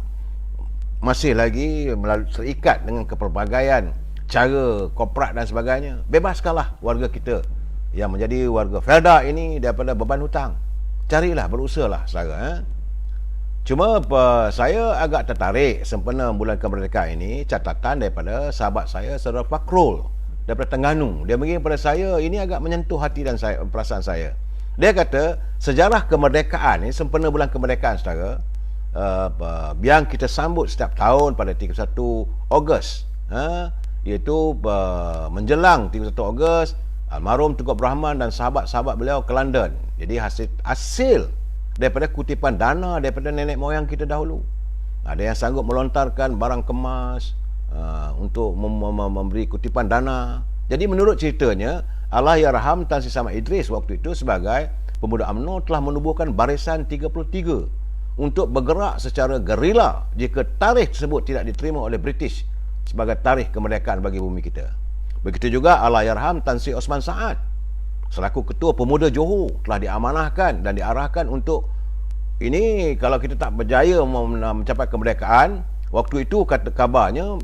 masih lagi terikat dengan kepelbagaian cara korporat dan sebagainya. Bebaskanlah warga kita yang menjadi warga Felda ini daripada beban hutang. Carilah, berusahalah saudara. Cuma saya agak tertarik sempena bulan kemerdekaan ini catatan daripada sahabat saya, Saudara Fakrul daripada Terengganu. Dia bagi kepada saya, ini agak menyentuh hati dan perasaan saya. Dia kata sejarah kemerdekaan ni, sempena bulan kemerdekaan saudara, yang kita sambut setiap tahun pada 31 Ogos, iaitu menjelang 31 Ogos, almarhum Tunku Abdul Rahman dan sahabat-sahabat beliau ke London. Jadi hasil daripada kutipan dana daripada nenek moyang kita dahulu. Ada yang sanggup melontarkan barang kemas untuk memberi kutipan dana. Jadi menurut ceritanya, Allahyarham Tan Sri Samad Idris waktu itu sebagai pemuda UMNO telah menubuhkan Barisan 33 untuk bergerak secara gerila jika tarikh tersebut tidak diterima oleh British sebagai tarikh kemerdekaan bagi bumi kita. Begitu juga Allahyarham Tan Sri Osman Saad selaku Ketua Pemuda Johor telah diamanahkan dan diarahkan untuk ini. Kalau kita tak berjaya mencapai kemerdekaan, waktu itu kata kabarnya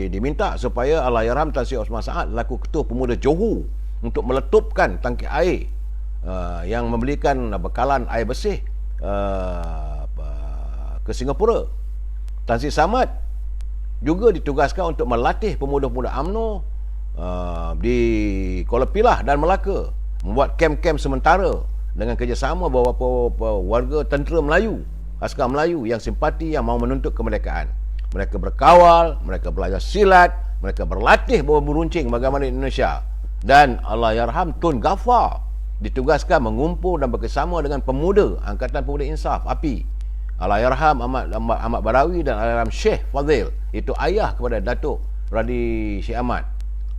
diminta supaya Allahyarham Tan Sri Osman Saad selaku Ketua Pemuda Johor untuk meletupkan tangki air yang memberikan bekalan air bersih ke Singapura. Tan Sri Samad juga ditugaskan untuk melatih pemuda-pemuda UMNO di Kuala Pilah dan Melaka, membuat kem-kem sementara dengan kerjasama beberapa warga tentera Melayu, askar Melayu yang simpati, yang mahu menuntut kemerdekaan. Mereka berkawal, mereka belajar silat, mereka berlatih bawa beruncing bagaimana Indonesia. Dan Allahyarham Tun Ghaffar ditugaskan mengumpul dan bekerjasama dengan pemuda Angkatan Pemuda Insaf API. Allahyarham Ahmad Badawi dan Allahyarham Sheikh Fadil, itu ayah kepada Datuk Radi Syekh Ahmad.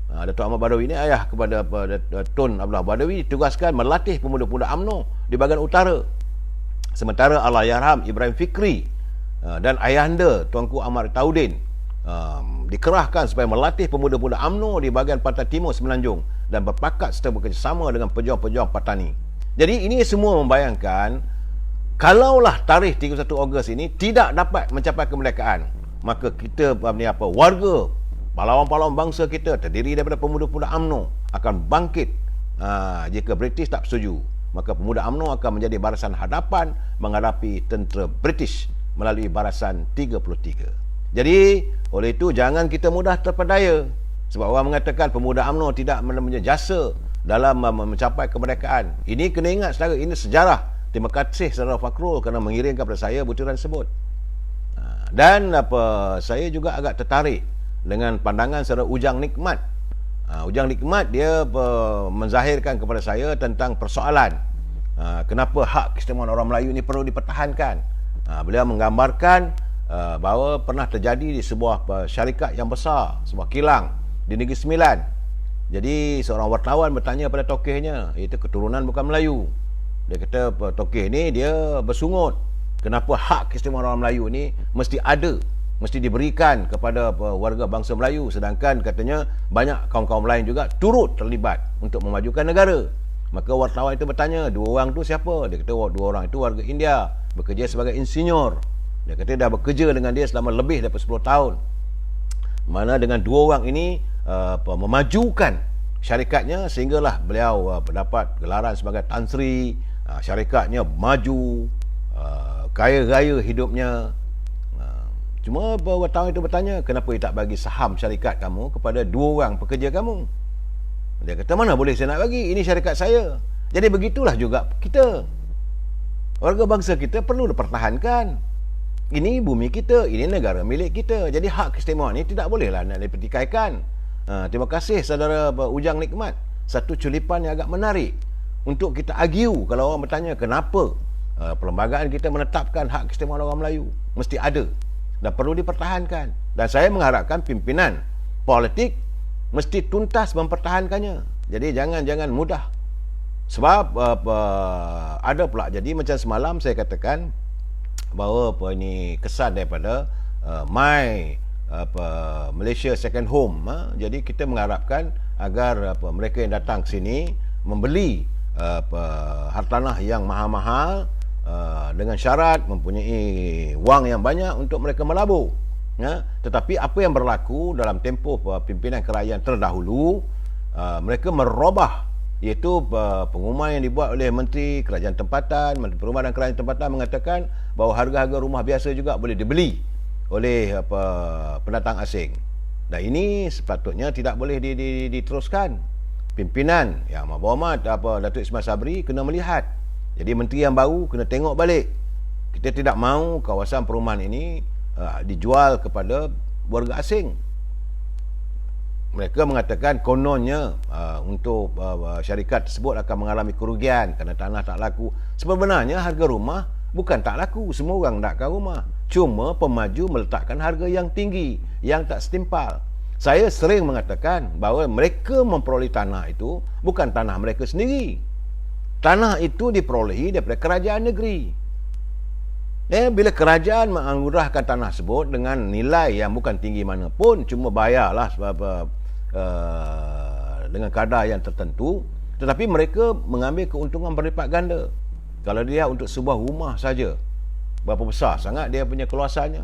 Datuk Ahmad Badawi ini ayah kepada Tun Abdullah Badawi, ditugaskan melatih pemuda-pemuda UMNO di bahagian utara. Sementara Allahyarham Ibrahim Fikri dan ayahanda Tuanku Ahmad Taudin dikerahkan supaya melatih pemuda-pemuda UMNO di bahagian pantai timur Semenanjung dan berpakat serta bekerjasama dengan pejuang-pejuang Patani. Jadi ini semua membayangkan, kalaulah tarikh 31 Ogos ini tidak dapat mencapai kemerdekaan, maka kita warga, pahlawan-pahlawan bangsa kita terdiri daripada pemuda-pemuda UMNO akan bangkit. Jika British tak setuju, maka pemuda UMNO akan menjadi barisan hadapan menghadapi tentera British melalui barisan 33. Jadi oleh itu jangan kita mudah terpedaya, sebab orang mengatakan pemuda UMNO tidak menjasa dalam mencapai kemerdekaan. Ini kena ingat saudara, ini sejarah. Terima kasih saudara Fakrul kerana mengirimkan kepada saya butiran tersebut. Dan saya juga agak tertarik dengan pandangan saudara Ujang Nikmat. Ujang Nikmat dia menzahirkan kepada saya tentang persoalan kenapa hak keistimewaan orang Melayu ini perlu dipertahankan. Beliau menggambarkan bahawa pernah terjadi di sebuah syarikat yang besar, sebuah kilang di Negeri Sembilan. Jadi seorang wartawan bertanya pada tokehnya, iaitu keturunan bukan Melayu. Dia kata tokeh ni dia bersungut, kenapa hak keistimewaan orang Melayu ni mesti ada, mesti diberikan kepada warga bangsa Melayu, sedangkan katanya banyak kaum-kaum lain juga turut terlibat untuk memajukan negara. Maka wartawan itu bertanya, dua orang tu siapa? Dia kata dua orang itu warga India, bekerja sebagai insinyur. Dia kata dah bekerja dengan dia selama lebih daripada 10 tahun. Mana dengan dua orang ini memajukan syarikatnya sehinggalah beliau mendapat gelaran sebagai Tan Sri. Syarikatnya maju, kaya raya hidupnya. Cuma wartawan itu bertanya, kenapa dia tak bagi saham syarikat kamu kepada dua orang pekerja kamu? Dia kata, mana boleh saya nak bagi, ini syarikat saya. Jadi begitulah juga kita, warga bangsa kita perlu dipertahankan. Ini bumi kita, ini negara milik kita. Jadi hak keistimewaan ini tidak bolehlah nak dipertikaikan. Terima kasih saudara Ujang Nikmat, satu culipan yang agak menarik untuk kita argue. Kalau orang bertanya kenapa perlembagaan kita menetapkan hak keistimewaan orang Melayu, mesti ada dan perlu dipertahankan. Dan saya mengharapkan pimpinan politik mesti tuntas mempertahankannya. Jadi jangan mudah. Sebab ada pula jadi macam semalam saya katakan bahawa ini kesan daripada Malaysia Second Home. Jadi kita mengharapkan agar mereka yang datang ke sini membeli hartanah yang mahal-mahal dengan syarat mempunyai wang yang banyak untuk mereka melabur. Tetapi apa yang berlaku dalam tempoh pimpinan kerajaan terdahulu, mereka merubah, iaitu pengumuman yang dibuat oleh Menteri Kerajaan Tempatan, Menteri Perumahan dan Kerajaan Tempatan mengatakan bahawa harga-harga rumah biasa juga boleh dibeli oleh pendatang asing. Dan ini sepatutnya tidak boleh diteruskan. Pimpinan yang berhormat Datuk Ismail Sabri kena melihat. Jadi menteri yang baru kena tengok balik. Kita tidak mahu kawasan perumahan ini dijual kepada warga asing. Mereka mengatakan kononnya untuk syarikat tersebut akan mengalami kerugian kerana tanah tak laku. Sebenarnya harga rumah bukan tak laku, semua orang nakkan rumah. Cuma pemaju meletakkan harga yang tinggi, yang tak setimpal. Saya sering mengatakan bahawa mereka memperoleh tanah itu bukan tanah mereka sendiri. Tanah itu diperolehi daripada kerajaan negeri. Bila kerajaan menganggurahkan tanah tersebut dengan nilai yang bukan tinggi mana pun, cuma bayarlah sebab dengan kadar yang tertentu, tetapi mereka mengambil keuntungan berlipat ganda. Kalau dia untuk sebuah rumah saja, berapa besar sangat dia punya keluasannya.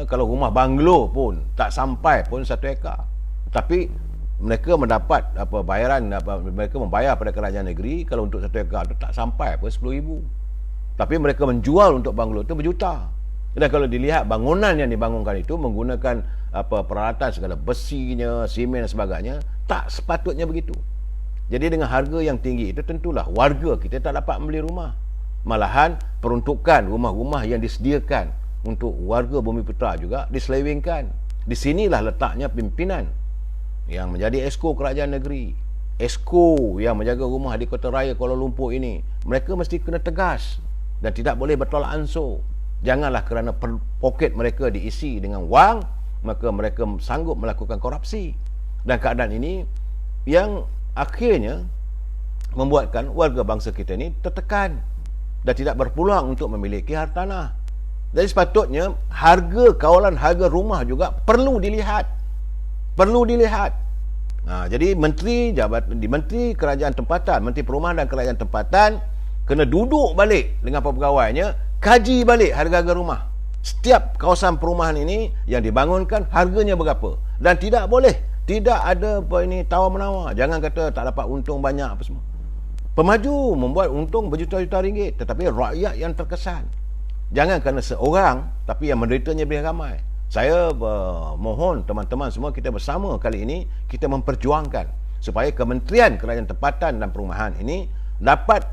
Kalau rumah banglo pun tak sampai pun 1 ekar. Tapi mereka mendapat bayaran, mereka membayar pada kerajaan negeri kalau untuk 1 ekar tu tak sampai pun 10,000. Tapi mereka menjual untuk banglo tu berjuta. Dan kalau dilihat bangunan yang dibangunkan itu menggunakan peralatan segala besinya, simen dan sebagainya, tak sepatutnya begitu. Jadi dengan harga yang tinggi itu tentulah warga kita tak dapat membeli rumah. Malahan peruntukan rumah-rumah yang disediakan untuk warga Bumi Putra juga diselewengkan. Di sinilah letaknya pimpinan yang menjadi esko kerajaan negeri, esko yang menjaga rumah di Kota Raya Kuala Lumpur ini. Mereka mesti kena tegas dan tidak boleh bertolak ansur. Janganlah kerana poket mereka diisi dengan wang, maka mereka sanggup melakukan korupsi. Dan keadaan ini yang akhirnya membuatkan warga bangsa kita ini tertekan dan tidak berpeluang untuk memiliki hartanah. Jadi sepatutnya kawalan harga rumah juga perlu dilihat. Jadi menteri kerajaan tempatan, menteri perumahan dan kerajaan tempatan kena duduk balik dengan pegawainya, kaji balik harga-harga rumah. Setiap kawasan perumahan ini yang dibangunkan harganya berapa, dan tidak ada tawar-menawar. Jangan kata tak dapat untung banyak apa semua. Pemaju membuat untung berjuta-juta ringgit, tetapi rakyat yang terkesan. Jangan kerana seorang, tapi yang menderitanya lebih ramai. Saya mohon teman-teman semua, kita bersama kali ini kita memperjuangkan supaya Kementerian Kerajaan Tempatan dan Perumahan ini dapat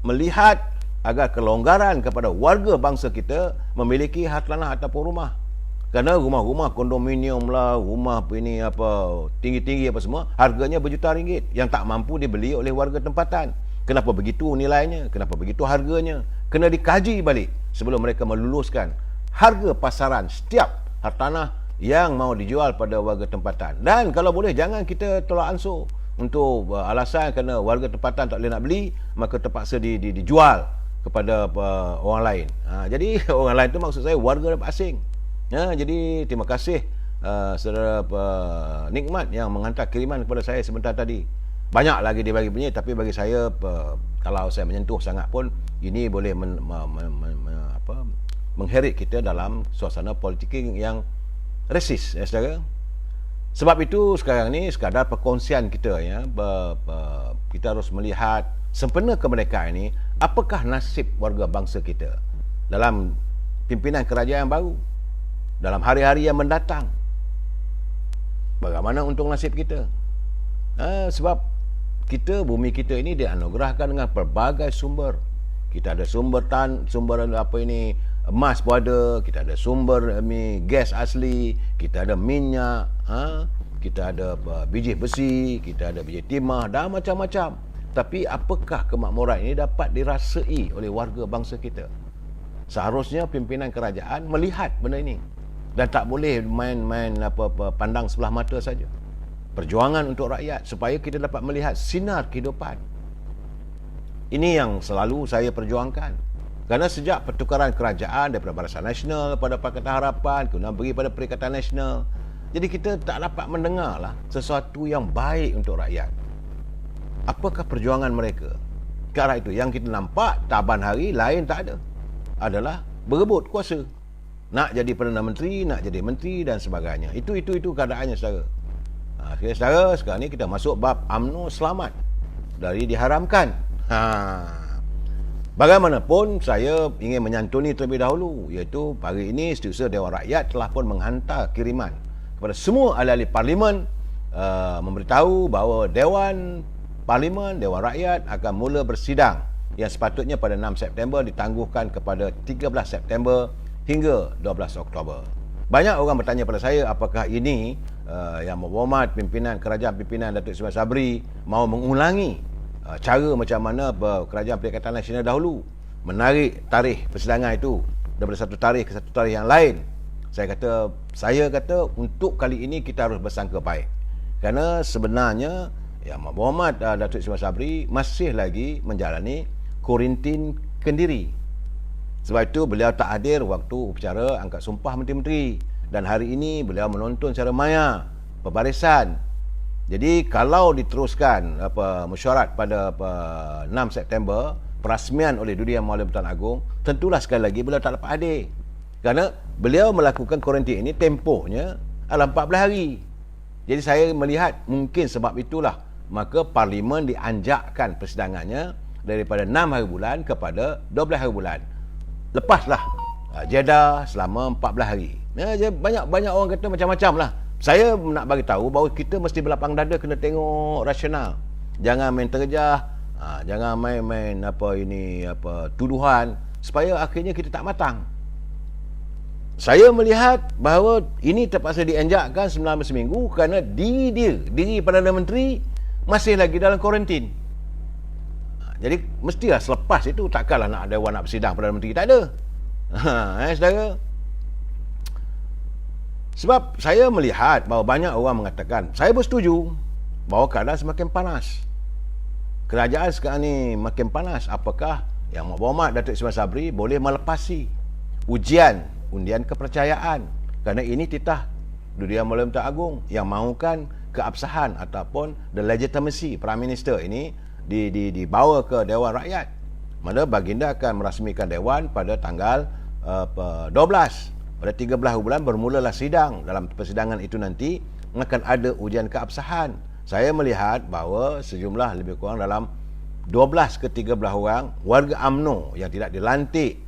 melihat agar kelonggaran kepada warga bangsa kita memiliki hartanah ataupun rumah. Kerana rumah-rumah kondominium lah, rumah tinggi-tinggi apa semua, harganya berjuta ringgit yang tak mampu dibeli oleh warga tempatan. Kenapa begitu nilainya? Kenapa begitu harganya? Kena dikaji balik sebelum mereka meluluskan harga pasaran setiap hartanah yang mau dijual pada warga tempatan. Dan kalau boleh jangan kita tolak ansur untuk alasan kerana warga tempatan tak boleh nak beli, maka terpaksa dijual kepada orang lain. Jadi orang lain tu maksud saya warga asing. Jadi terima kasih saudara Nikmat yang menghantar kiriman kepada saya sebentar tadi. Banyak lagi dibagi punya, tapi bagi saya kalau saya menyentuh sangat pun ini boleh mengheret kita dalam suasana politik yang resis, saudara. Sebab itu sekarang ni sekadar perkongsian kita, kita harus melihat sempena kemerdekaan ini, apakah nasib warga bangsa kita dalam pimpinan kerajaan yang baru, dalam hari-hari yang mendatang. Bagaimana untung nasib kita? Sebab bumi kita ini dianugerahkan dengan pelbagai sumber. Kita ada sumber emas pun ada, kita ada sumber gas asli, kita ada minyak, kita ada biji besi, kita ada biji timah dan macam-macam. Tapi apakah kemakmuran ini dapat dirasai oleh warga bangsa kita? Seharusnya pimpinan kerajaan melihat benda ini dan tak boleh main pandang sebelah mata saja. Perjuangan untuk rakyat supaya kita dapat melihat sinar kehidupan. Ini yang selalu saya perjuangkan. Kerana sejak pertukaran kerajaan daripada Barisan Nasional pada Pakatan Harapan, kemudian pergi pada Perikatan Nasional, jadi kita tak dapat mendengarlah sesuatu yang baik untuk rakyat. Apakah perjuangan mereka? Ke arah itu yang kita nampak taban hari lain tak ada. Adalah berebut kuasa. Nak jadi Perdana Menteri, nak jadi menteri dan sebagainya. Itu keadaannya, saudara. Saudara, sekarang ni kita masuk bab UMNO selamat dari diharamkan. Bagaimanapun saya ingin menyantuni terlebih dahulu, iaitu hari ini Setiausaha Dewan Rakyat telah pun menghantar kiriman kepada semua ahli-ahli parlimen memberitahu bahawa Dewan Parlimen, Dewan Rakyat akan mula bersidang yang sepatutnya pada 6 September ditangguhkan kepada 13 September hingga 12 Oktober. Banyak orang bertanya pada saya apakah ini yang berhormat kerajaan pimpinan Datuk Ismail Sabri mahu mengulangi cara macam mana kerajaan Perikatan Nasional dahulu menarik tarikh persidangan itu daripada satu tarikh ke satu tarikh yang lain. Saya kata untuk kali ini kita harus bersangka baik. Kerana sebenarnya Yang Berhormat Datuk Ismail Sabri masih lagi menjalani kuarantin Kendiri. Sebab itu beliau tak hadir waktu upacara angkat sumpah menteri-menteri. Dan hari ini beliau menonton secara maya pembarisan. Jadi kalau diteruskan mesyuarat pada 6 September, perasmian oleh Dudi Yang Mulia Pertuan Agong, tentulah sekali lagi beliau tak dapat hadir. Kerana beliau melakukan kuarantin ini tempohnya adalah 14 hari. Jadi saya melihat mungkin sebab itulah maka Parlimen dianjakkan persidangannya daripada 6 hari bulan kepada 12 hari bulan. Lepaslah jeda selama 14 hari. Banyak orang kata macam-macam lah. Saya nak bagi tahu bahawa kita mesti berlapang dada, kena tengok rasional. Jangan main terjah, jangan main tuduhan supaya akhirnya kita tak matang. Saya melihat bahawa ini terpaksa dianjakkan selama seminggu kerana diri Perdana Menteri masih lagi dalam kuarantin. Jadi mestilah selepas itu takkanlah nak ada orang nak bersidang Perdana Menteri, tak ada. Saudara. Sebab saya melihat bahawa banyak orang mengatakan, saya bersetuju bahawa keadaan semakin panas. Kerajaan sekarang ni makin panas. Apakah Yang Berhormat Datuk Ismail Sabri boleh melepasi ujian undian kepercayaan? Kerana ini titah Dudi Yang Mulia Pertuan Agong yang mahukan keabsahan ataupun the legitimacy Prime Minister ini dibawa ke Dewan Rakyat. Mana baginda akan merasmikan Dewan pada tanggal 12. Pada 13 bulan bermulalah sidang. Dalam persidangan itu nanti akan ada ujian keabsahan. Saya melihat bahawa sejumlah lebih kurang dalam 12 ke 13 orang warga UMNO yang tidak dilantik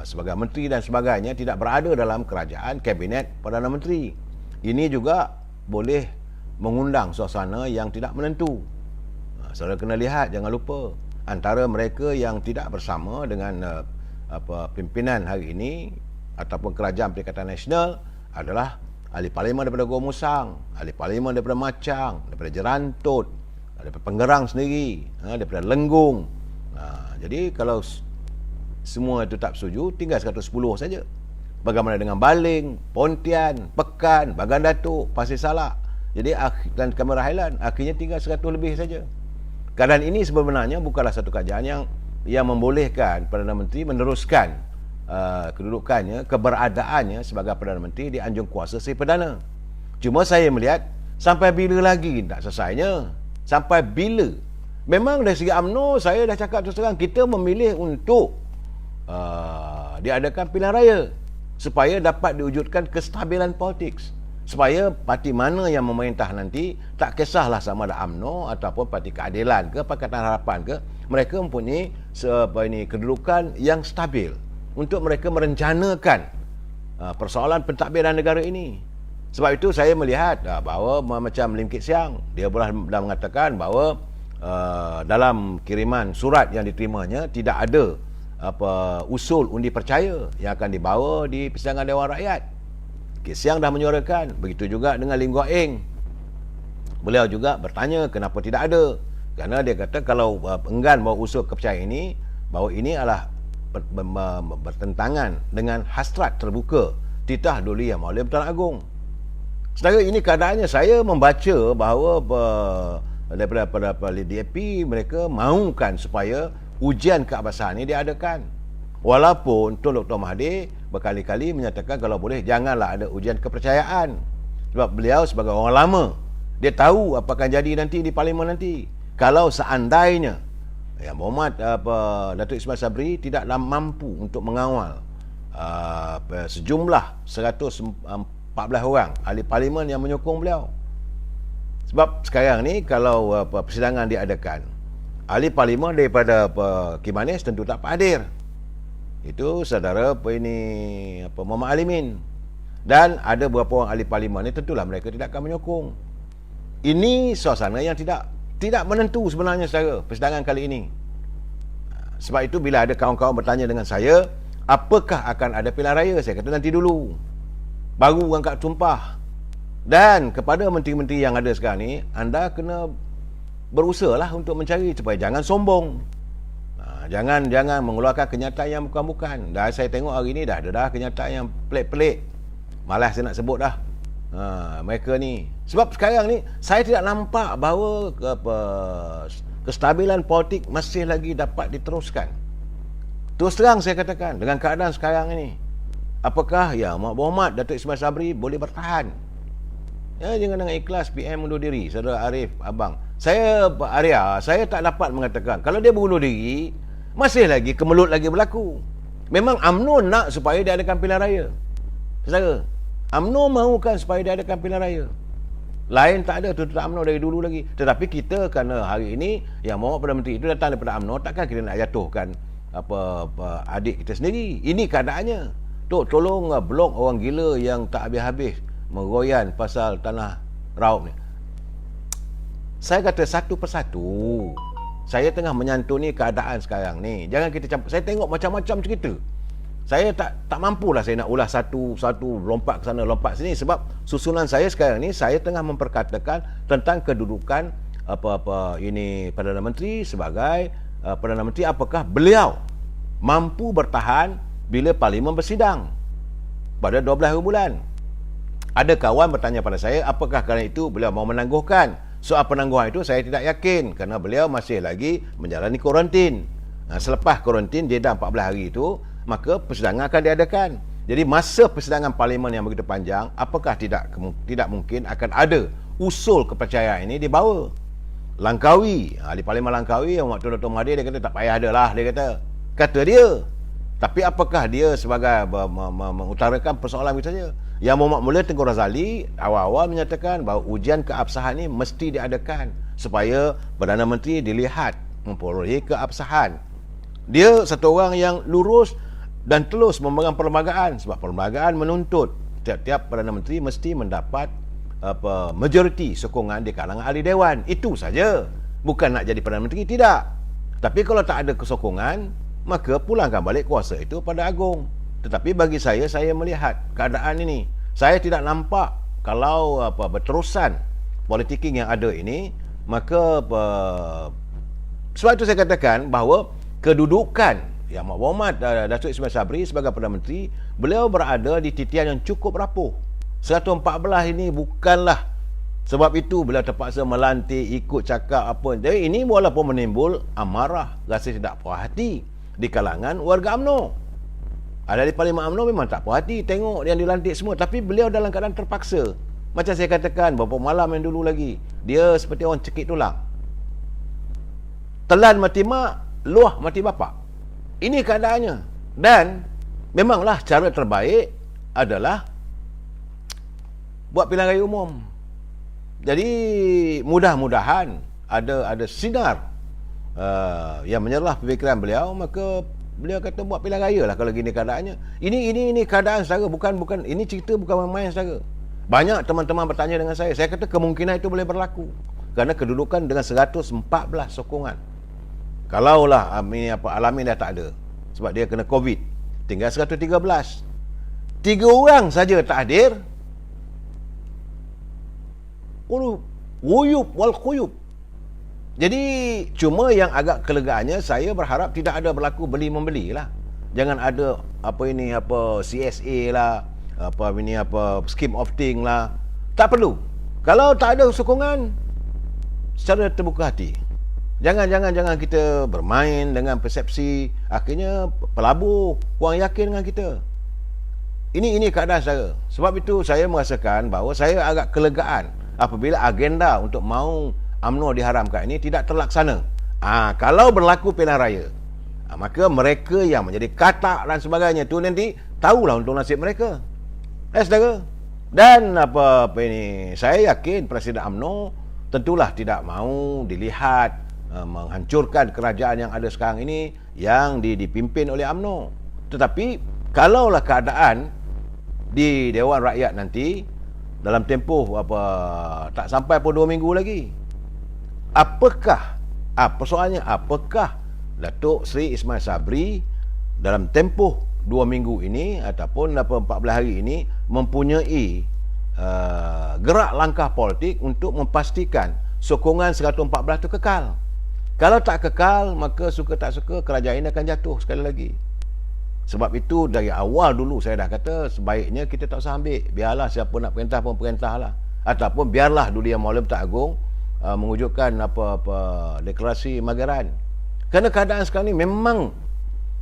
sebagai menteri dan sebagainya tidak berada dalam kerajaan kabinet Perdana Menteri. Ini juga boleh mengundang suasana yang tidak menentu. Saudara kena lihat, jangan lupa antara mereka yang tidak bersama dengan pimpinan hari ini ataupun kerajaan Perikatan Nasional adalah ahli parlimen daripada Gua Musang, ahli parlimen daripada Macang, daripada Jerantut, daripada Pengerang sendiri, daripada Lenggung. Jadi kalau semua itu tak setuju, tinggal 110 saja. Bagaimana dengan Baling, Pontian, Pekan, Bagan Datuk, Pasir Salak, jadi dan Kamera Highland, akhirnya tinggal 100 lebih saja. Keadaan ini sebenarnya bukanlah satu keadaan yang membolehkan Perdana Menteri meneruskan kedudukannya, keberadaannya sebagai Perdana Menteri di anjung kuasa Seri Perdana. Cuma saya melihat sampai bila lagi tak selesainya? Sampai bila? Memang dari segi UMNO saya dah cakap terus terang, kita memilih untuk diadakan pilihan raya supaya dapat diwujudkan kestabilan politik, supaya parti mana yang memerintah nanti tak kisahlah sama ada UMNO ataupun Parti Keadilan ke Pakatan Harapan ke, mereka mempunyai kedudukan yang stabil untuk mereka merencanakan persoalan pentadbiran negara ini. Sebab itu saya melihat bahawa macam Lim Kit Siang, dia dah mengatakan bahawa dalam kiriman surat yang diterimanya tidak ada usul undi percaya yang akan dibawa di persidangan Dewan Rakyat. Kit Siang dah menyuarakan. Begitu juga dengan Lim Guok Eng. Beliau juga bertanya kenapa tidak ada. Kerana dia kata kalau enggan bawa usul kepercayaan ini, bahawa ini adalah bertentangan dengan hasrat terbuka titah Duli Yang Mulia Pertuan Agong. Sedangkan ini keadaannya, saya membaca bahawa daripada DAP mereka mahukan supaya ujian keabsahan ini diadakan. Walaupun Tun Dr. Mahathir berkali-kali menyatakan kalau boleh janganlah ada ujian kepercayaan. Sebab beliau sebagai orang lama, dia tahu apa akan jadi nanti di parlimen nanti. Kalau seandainya Yang Berhormat Datuk Ismail Sabri tidaklah mampu untuk mengawal sejumlah 114 orang ahli parlimen yang menyokong beliau. Sebab sekarang ni kalau persidangan diadakan, ahli parlimen daripada Kimanis tentu tak hadir. Itu saudara Muhammad Alimin. Dan ada beberapa orang ahli parlimen ni tentulah mereka tidak akan menyokong. Ini suasana yang tidak menentu sebenarnya saudara persidangan kali ini. Sebab itu bila ada kawan-kawan bertanya dengan saya, apakah akan ada pilihan raya? Saya kata nanti dulu. Baru angkat sumpah. Dan kepada menteri-menteri yang ada sekarang ni, anda kena berusahalah untuk mencari supaya jangan sombong. Jangan mengeluarkan kenyataan yang bukan-bukan. Dah saya tengok hari ni dah ada kenyataan yang pelik-pelik. Malas saya nak sebut dah. Mereka ni. Sebab sekarang ni saya tidak nampak bahawa kestabilan politik masih lagi dapat diteruskan. Terus terang saya katakan, dengan keadaan sekarang ini, apakah Yang Berhormat Datuk Ismail Sabri boleh bertahan? Ya, jangan dengan ikhlas PM undur diri. Saudara Arif, abang. Saya, Pak Arya, saya tak dapat mengatakan. Kalau dia bunuh diri, masih lagi kemelut lagi berlaku. Memang UMNO nak supaya dia adakan pilihan raya. Saudara, UMNO mahukan supaya dia adakan pilihan raya. Lain tak ada tuntutan UMNO dari dulu lagi. Tetapi kita kerana hari ini yang mahu Perdana Menteri itu datang daripada UMNO, takkan kita nak jatuhkan apa adik kita sendiri. Ini keadaannya. Tok, tolong blok orang gila yang tak habis-habis meroyan pasal tanah raup ni. Saya kata satu persatu. Saya tengah menyantuni keadaan sekarang ni. Jangan kita campur. Saya tengok macam-macam cerita. Saya tak mampulah saya nak ulas satu lompat ke sana lompat sini, sebab susunan saya sekarang ni saya tengah memperkatakan tentang kedudukan ini Perdana Menteri sebagai Perdana Menteri. Apakah beliau mampu bertahan bila Parlimen bersidang pada 12 bulan? Ada kawan bertanya pada saya, apakah kerana itu beliau mahu menangguhkan? Soal penangguhan itu saya tidak yakin, kerana beliau masih lagi menjalani kuarantin. Selepas kuarantin dia dah 14 hari itu, maka persidangan akan diadakan. Jadi masa persidangan Parlimen yang begitu panjang, apakah tidak mungkin akan ada usul kepercayaan ini dibawa? Langkawi, ahli Parlimen Langkawi yang waktu Dr. Mahathir, dia kata tak payah ada lah, dia kata dia. Tapi apakah dia sebagai mengutarakan persoalan itu saja? Yang Muhammad Mulya Tengku Razali awal-awal menyatakan bahawa ujian keabsahan ini mesti diadakan supaya Perdana Menteri dilihat memperolehi keabsahan. Dia satu orang yang lurus dan terus memegang perlembagaan, sebab perlembagaan menuntut tiap-tiap Perdana Menteri mesti mendapat majoriti sokongan di kalangan ahli dewan. Itu saja. Bukan nak jadi Perdana Menteri, tidak. Tapi kalau tak ada kesokongan, maka pulangkan balik kuasa itu pada Agong. Tetapi bagi saya melihat keadaan ini, saya tidak nampak kalau berterusan politiking yang ada ini, maka sebab itu saya katakan bahawa kedudukan Yang Muhammad Datuk Ismail Sabri sebagai Perdana Menteri, beliau berada di titian yang cukup rapuh. 114 ini bukanlah sebab itu beliau terpaksa melantik, ikut cakap apa. Jadi ini walaupun menimbul amarah, rasa tidak puas hati di kalangan warga UMNO. Ada di Parlimen UMNO memang tak puas hati tengok yang dilantik semua, tapi beliau dalam keadaan terpaksa. Macam saya katakan beberapa malam yang dulu lagi, dia seperti orang cekik tulang. Telan mati mak, luah mati bapak. Ini keadaannya. Dan memanglah cara terbaik adalah buat pilihan raya umum. Jadi mudah-mudahan ada sinar yang menyerlah pemikiran beliau, maka beliau kata buat pilihan raya lah kalau gini keadaannya. Ini keadaan saudara, bukan ini cerita bukan main-main saudara. Banyak teman-teman bertanya dengan saya kata kemungkinan itu boleh berlaku kerana kedudukan dengan 114 sokongan. Kalaulah Alamin dah tak ada sebab dia kena COVID, tinggal 113. 3 orang saja tak hadir. Wuyub wal khuyub. Jadi cuma yang agak kelegaannya, saya berharap tidak ada berlaku beli-membeli lah. Jangan ada CSA lah, scheme of thing lah. Tak perlu. Kalau tak ada sokongan, secara terbuka hati. Jangan kita bermain dengan persepsi, akhirnya pelabur kurang yakin dengan kita. Ini keadaan saya. Sebab itu saya merasakan bahawa saya agak kelegaan apabila agenda untuk mahu UMNO diharamkan ini tidak terlaksana. Kalau berlaku pilihan raya, maka mereka yang menjadi katak dan sebagainya tu nanti tahulah untuk nasib mereka. Saudara. Dan saya yakin Presiden UMNO tentulah tidak mahu dilihat menghancurkan kerajaan yang ada sekarang ini yang dipimpin oleh UMNO. Tetapi kalaulah keadaan di Dewan Rakyat nanti dalam tempoh tak sampai pun 2 minggu lagi, persoalannya apakah Datuk Seri Ismail Sabri dalam tempoh 2 minggu ini ataupun 14 hari ini mempunyai gerak langkah politik untuk memastikan sokongan 114 itu kekal. Kalau tak kekal, maka suka tak suka kerajaan ini akan jatuh sekali lagi. Sebab itu dari awal dulu saya dah kata sebaiknya kita tak usah ambil, biarlah siapa nak perintah pun perintahlah, ataupun biarlah dulu Yang Mulia Pertuan Agong mewujudkan deklarasi Magaran. Kerana keadaan sekarang ni memang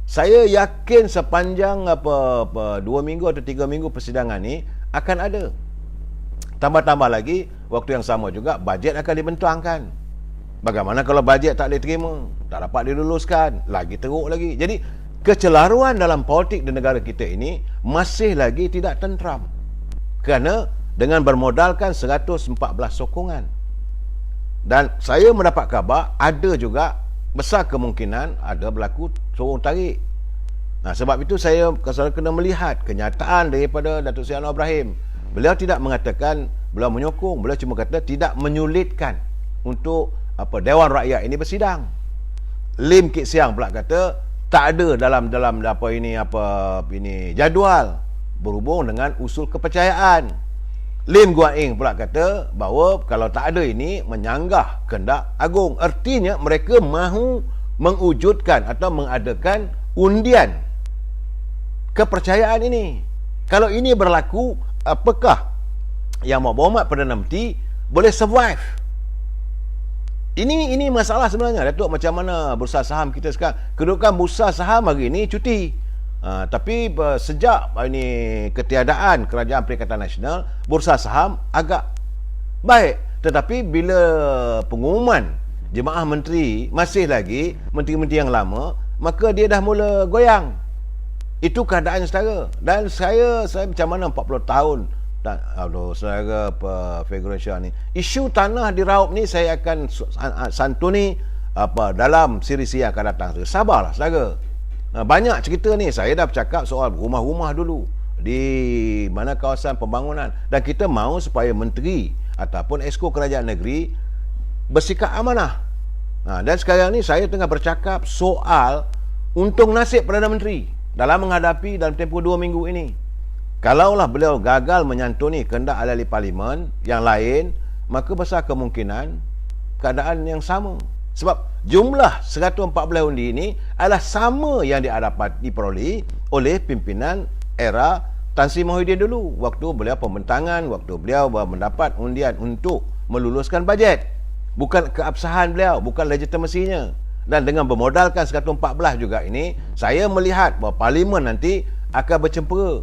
saya yakin sepanjang 2 minggu atau 3 minggu persidangan ni akan ada Tambah-tambah lagi, waktu yang sama juga bajet akan dibentangkan. Bagaimana kalau bajet tak boleh terima, tak dapat diluluskan, lagi teruk lagi. Jadi kecelaruan dalam politik di negara kita ini masih lagi tidak tentram. Kerana dengan bermodalkan 114 sokongan. Dan saya mendapat khabar ada juga besar kemungkinan ada berlaku sorong tarik. Nah, sebab itu saya kena melihat kenyataan daripada Datuk Seri Anwar Ibrahim. Beliau tidak mengatakan beliau menyokong, beliau cuma kata tidak menyulitkan untuk Dewan Rakyat ini bersidang. Lim Kit Siang pula kata tak ada dalam jadual berhubung dengan usul kepercayaan. Lim Guan Eng pula kata bahawa kalau tak ada ini menyanggah kehendak agung. Artinya mereka mahu mewujudkan atau mengadakan undian kepercayaan ini. Kalau ini berlaku, apakah Yang Berhormat Perdana Menteri boleh survive? Ini masalah sebenarnya, Datuk. Macam mana bursa saham kita sekarang? Kedudukan bursa saham hari ini cuti. Tapi sejak ini ketiadaan Kerajaan Perikatan Nasional, bursa saham agak baik. Tetapi bila pengumuman jemaah menteri masih lagi menteri-menteri yang lama, maka dia dah mula goyang. Itu keadaan setara. Dan saya macam mana 40 tahun saudara Federation ni, isu tanah di Raup ni saya akan santuni dalam siri-siri yang akan datang. Sabarlah saudara. Banyak cerita ni. Saya dah bercakap soal rumah-rumah dulu di mana kawasan pembangunan, dan kita mahu supaya menteri ataupun exco kerajaan negeri bersikap amanah. Dan sekarang ni saya tengah bercakap soal untung nasib Perdana Menteri dalam menghadapi dalam tempoh 2 minggu ini. Kalaulah beliau gagal menyantuni kehendak ahli Parlimen yang lain, maka besar kemungkinan keadaan yang sama. Sebab jumlah 114 undi ini adalah sama yang diperoleh oleh pimpinan era Tan Sri Muhyiddin dulu, waktu beliau pembentangan, waktu beliau mendapat undian untuk meluluskan bajet. Bukan keabsahan beliau, bukan legitimasinya. Dan dengan bermodalkan 114 juga ini, saya melihat bahawa Parlimen nanti akan bercempera.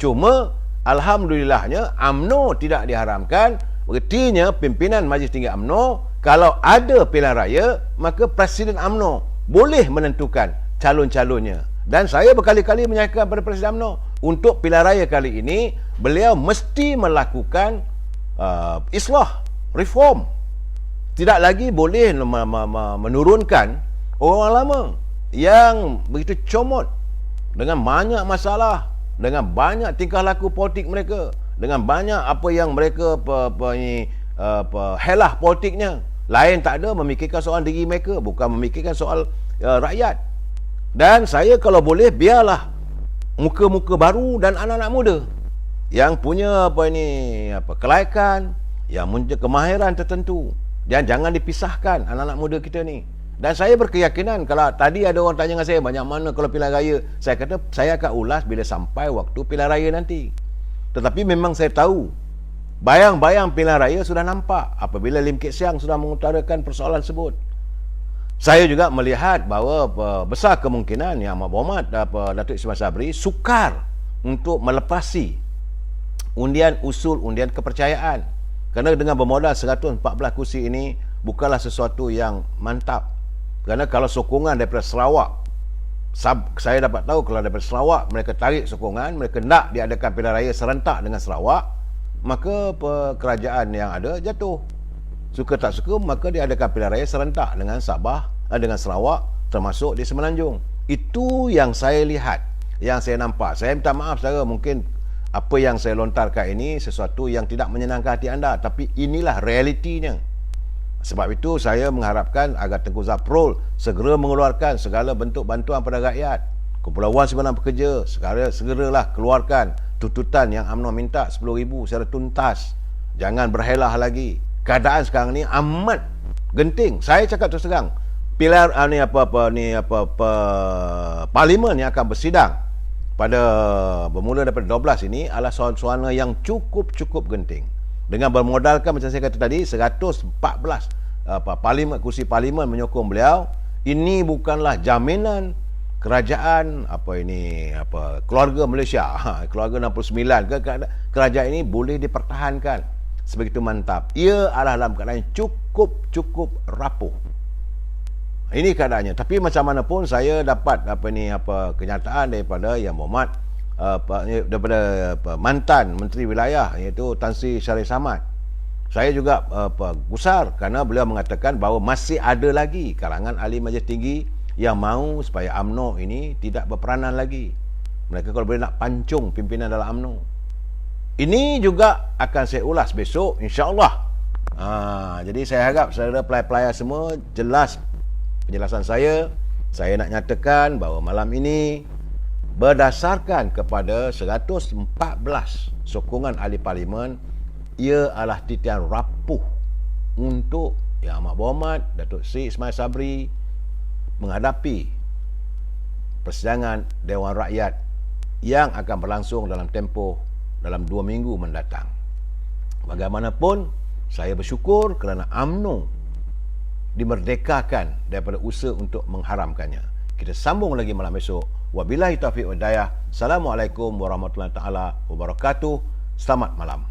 Cuma alhamdulillahnya UMNO tidak diharamkan. Artinya pimpinan Majlis Tinggi UMNO, kalau ada pilihan raya, maka Presiden UMNO boleh menentukan calon-calonnya. Dan saya berkali-kali menyatakan kepada Presiden UMNO, untuk pilihan raya kali ini beliau mesti melakukan islah, reform. Tidak lagi boleh menurunkan orang lama yang begitu comot dengan banyak masalah, dengan banyak tingkah laku politik mereka, dengan banyak apa yang mereka helah politiknya. Lain tak ada memikirkan soal diri mereka, bukan memikirkan soal rakyat. Dan saya kalau boleh, biarlah muka-muka baru dan anak-anak muda yang punya kelaikan, yang punya kemahiran tertentu, dan jangan dipisahkan anak-anak muda kita ni. Dan saya berkeyakinan, kalau tadi ada orang tanya dengan saya banyak mana kalau pilihan raya, saya kata saya akan ulas bila sampai waktu pilihan raya nanti. Tetapi memang saya tahu bayang-bayang pilihan raya sudah nampak apabila Lim Kit Siang sudah mengutarakan persoalan tersebut. Saya juga melihat bahawa besar kemungkinan Yang Berhormat Datuk Ismail Sabri sukar untuk melepasi undian kepercayaan. Kerana dengan bermodal 114 kursi ini bukanlah sesuatu yang mantap. Kerana kalau sokongan daripada Sarawak, saya dapat tahu kalau daripada Sarawak mereka tarik sokongan, mereka nak diadakan pilihan raya serentak dengan Sarawak, maka kerajaan yang ada jatuh. Suka tak suka, maka diadakan pilihan raya serentak dengan Sabah, dengan Sarawak, termasuk di Semenanjung. Itu yang saya lihat, yang saya nampak. Saya minta maaf saudara, mungkin apa yang saya lontarkan ini sesuatu yang tidak menyenangkan hati anda, tapi inilah realitinya. Sebab itu saya mengharapkan agar Tengku Zaprul segera mengeluarkan segala bentuk bantuan pada rakyat. Kepulauan Simpangan Pekerja segeralah keluarkan tuntutan yang UMNO minta 10,000 secara tuntas. Jangan berhelah lagi. Keadaan sekarang ni amat genting. Saya cakap terus terang, pilihan Parlimen yang akan bersidang pada bermula daripada 12 ini adalah suasana yang cukup genting. Dengan bermodalkan macam saya kata tadi 114 kursi Parlimen menyokong beliau, ini bukanlah jaminan kerajaan keluarga Malaysia, keluarga 69 kerajaan ini boleh dipertahankan sebegitu mantap. Ia adalah dalam keadaan cukup rapuh. Ini keadaannya. Tapi macam mana pun saya dapat kenyataan daripada Yang Berhormat daripada mantan Menteri Wilayah, iaitu Tan Sri Syarif Samad. Saya juga gusar kerana beliau mengatakan bahawa masih ada lagi kalangan ahli majlis tinggi yang mahu supaya UMNO ini tidak berperanan lagi. Mereka kalau boleh nak pancung pimpinan dalam UMNO. Ini juga akan saya ulas besok, insya-Allah. Jadi saya harap saudara pelayar-pelayar semua jelas penjelasan saya. Saya nak nyatakan bahawa malam ini berdasarkan kepada 114 sokongan ahli parlimen, ia adalah titian rapuh untuk Yang Amat Berhormat Datuk Seri Ismail Sabri menghadapi persidangan Dewan Rakyat yang akan berlangsung dalam 2 minggu mendatang. Bagaimanapun, saya bersyukur kerana UMNO dimerdekakan daripada usaha untuk mengharamkannya. Kita sambung lagi malam esok. Wabillahi taufiq wal hidayah. Assalamualaikum warahmatullahi taala wabarakatuh. Selamat malam.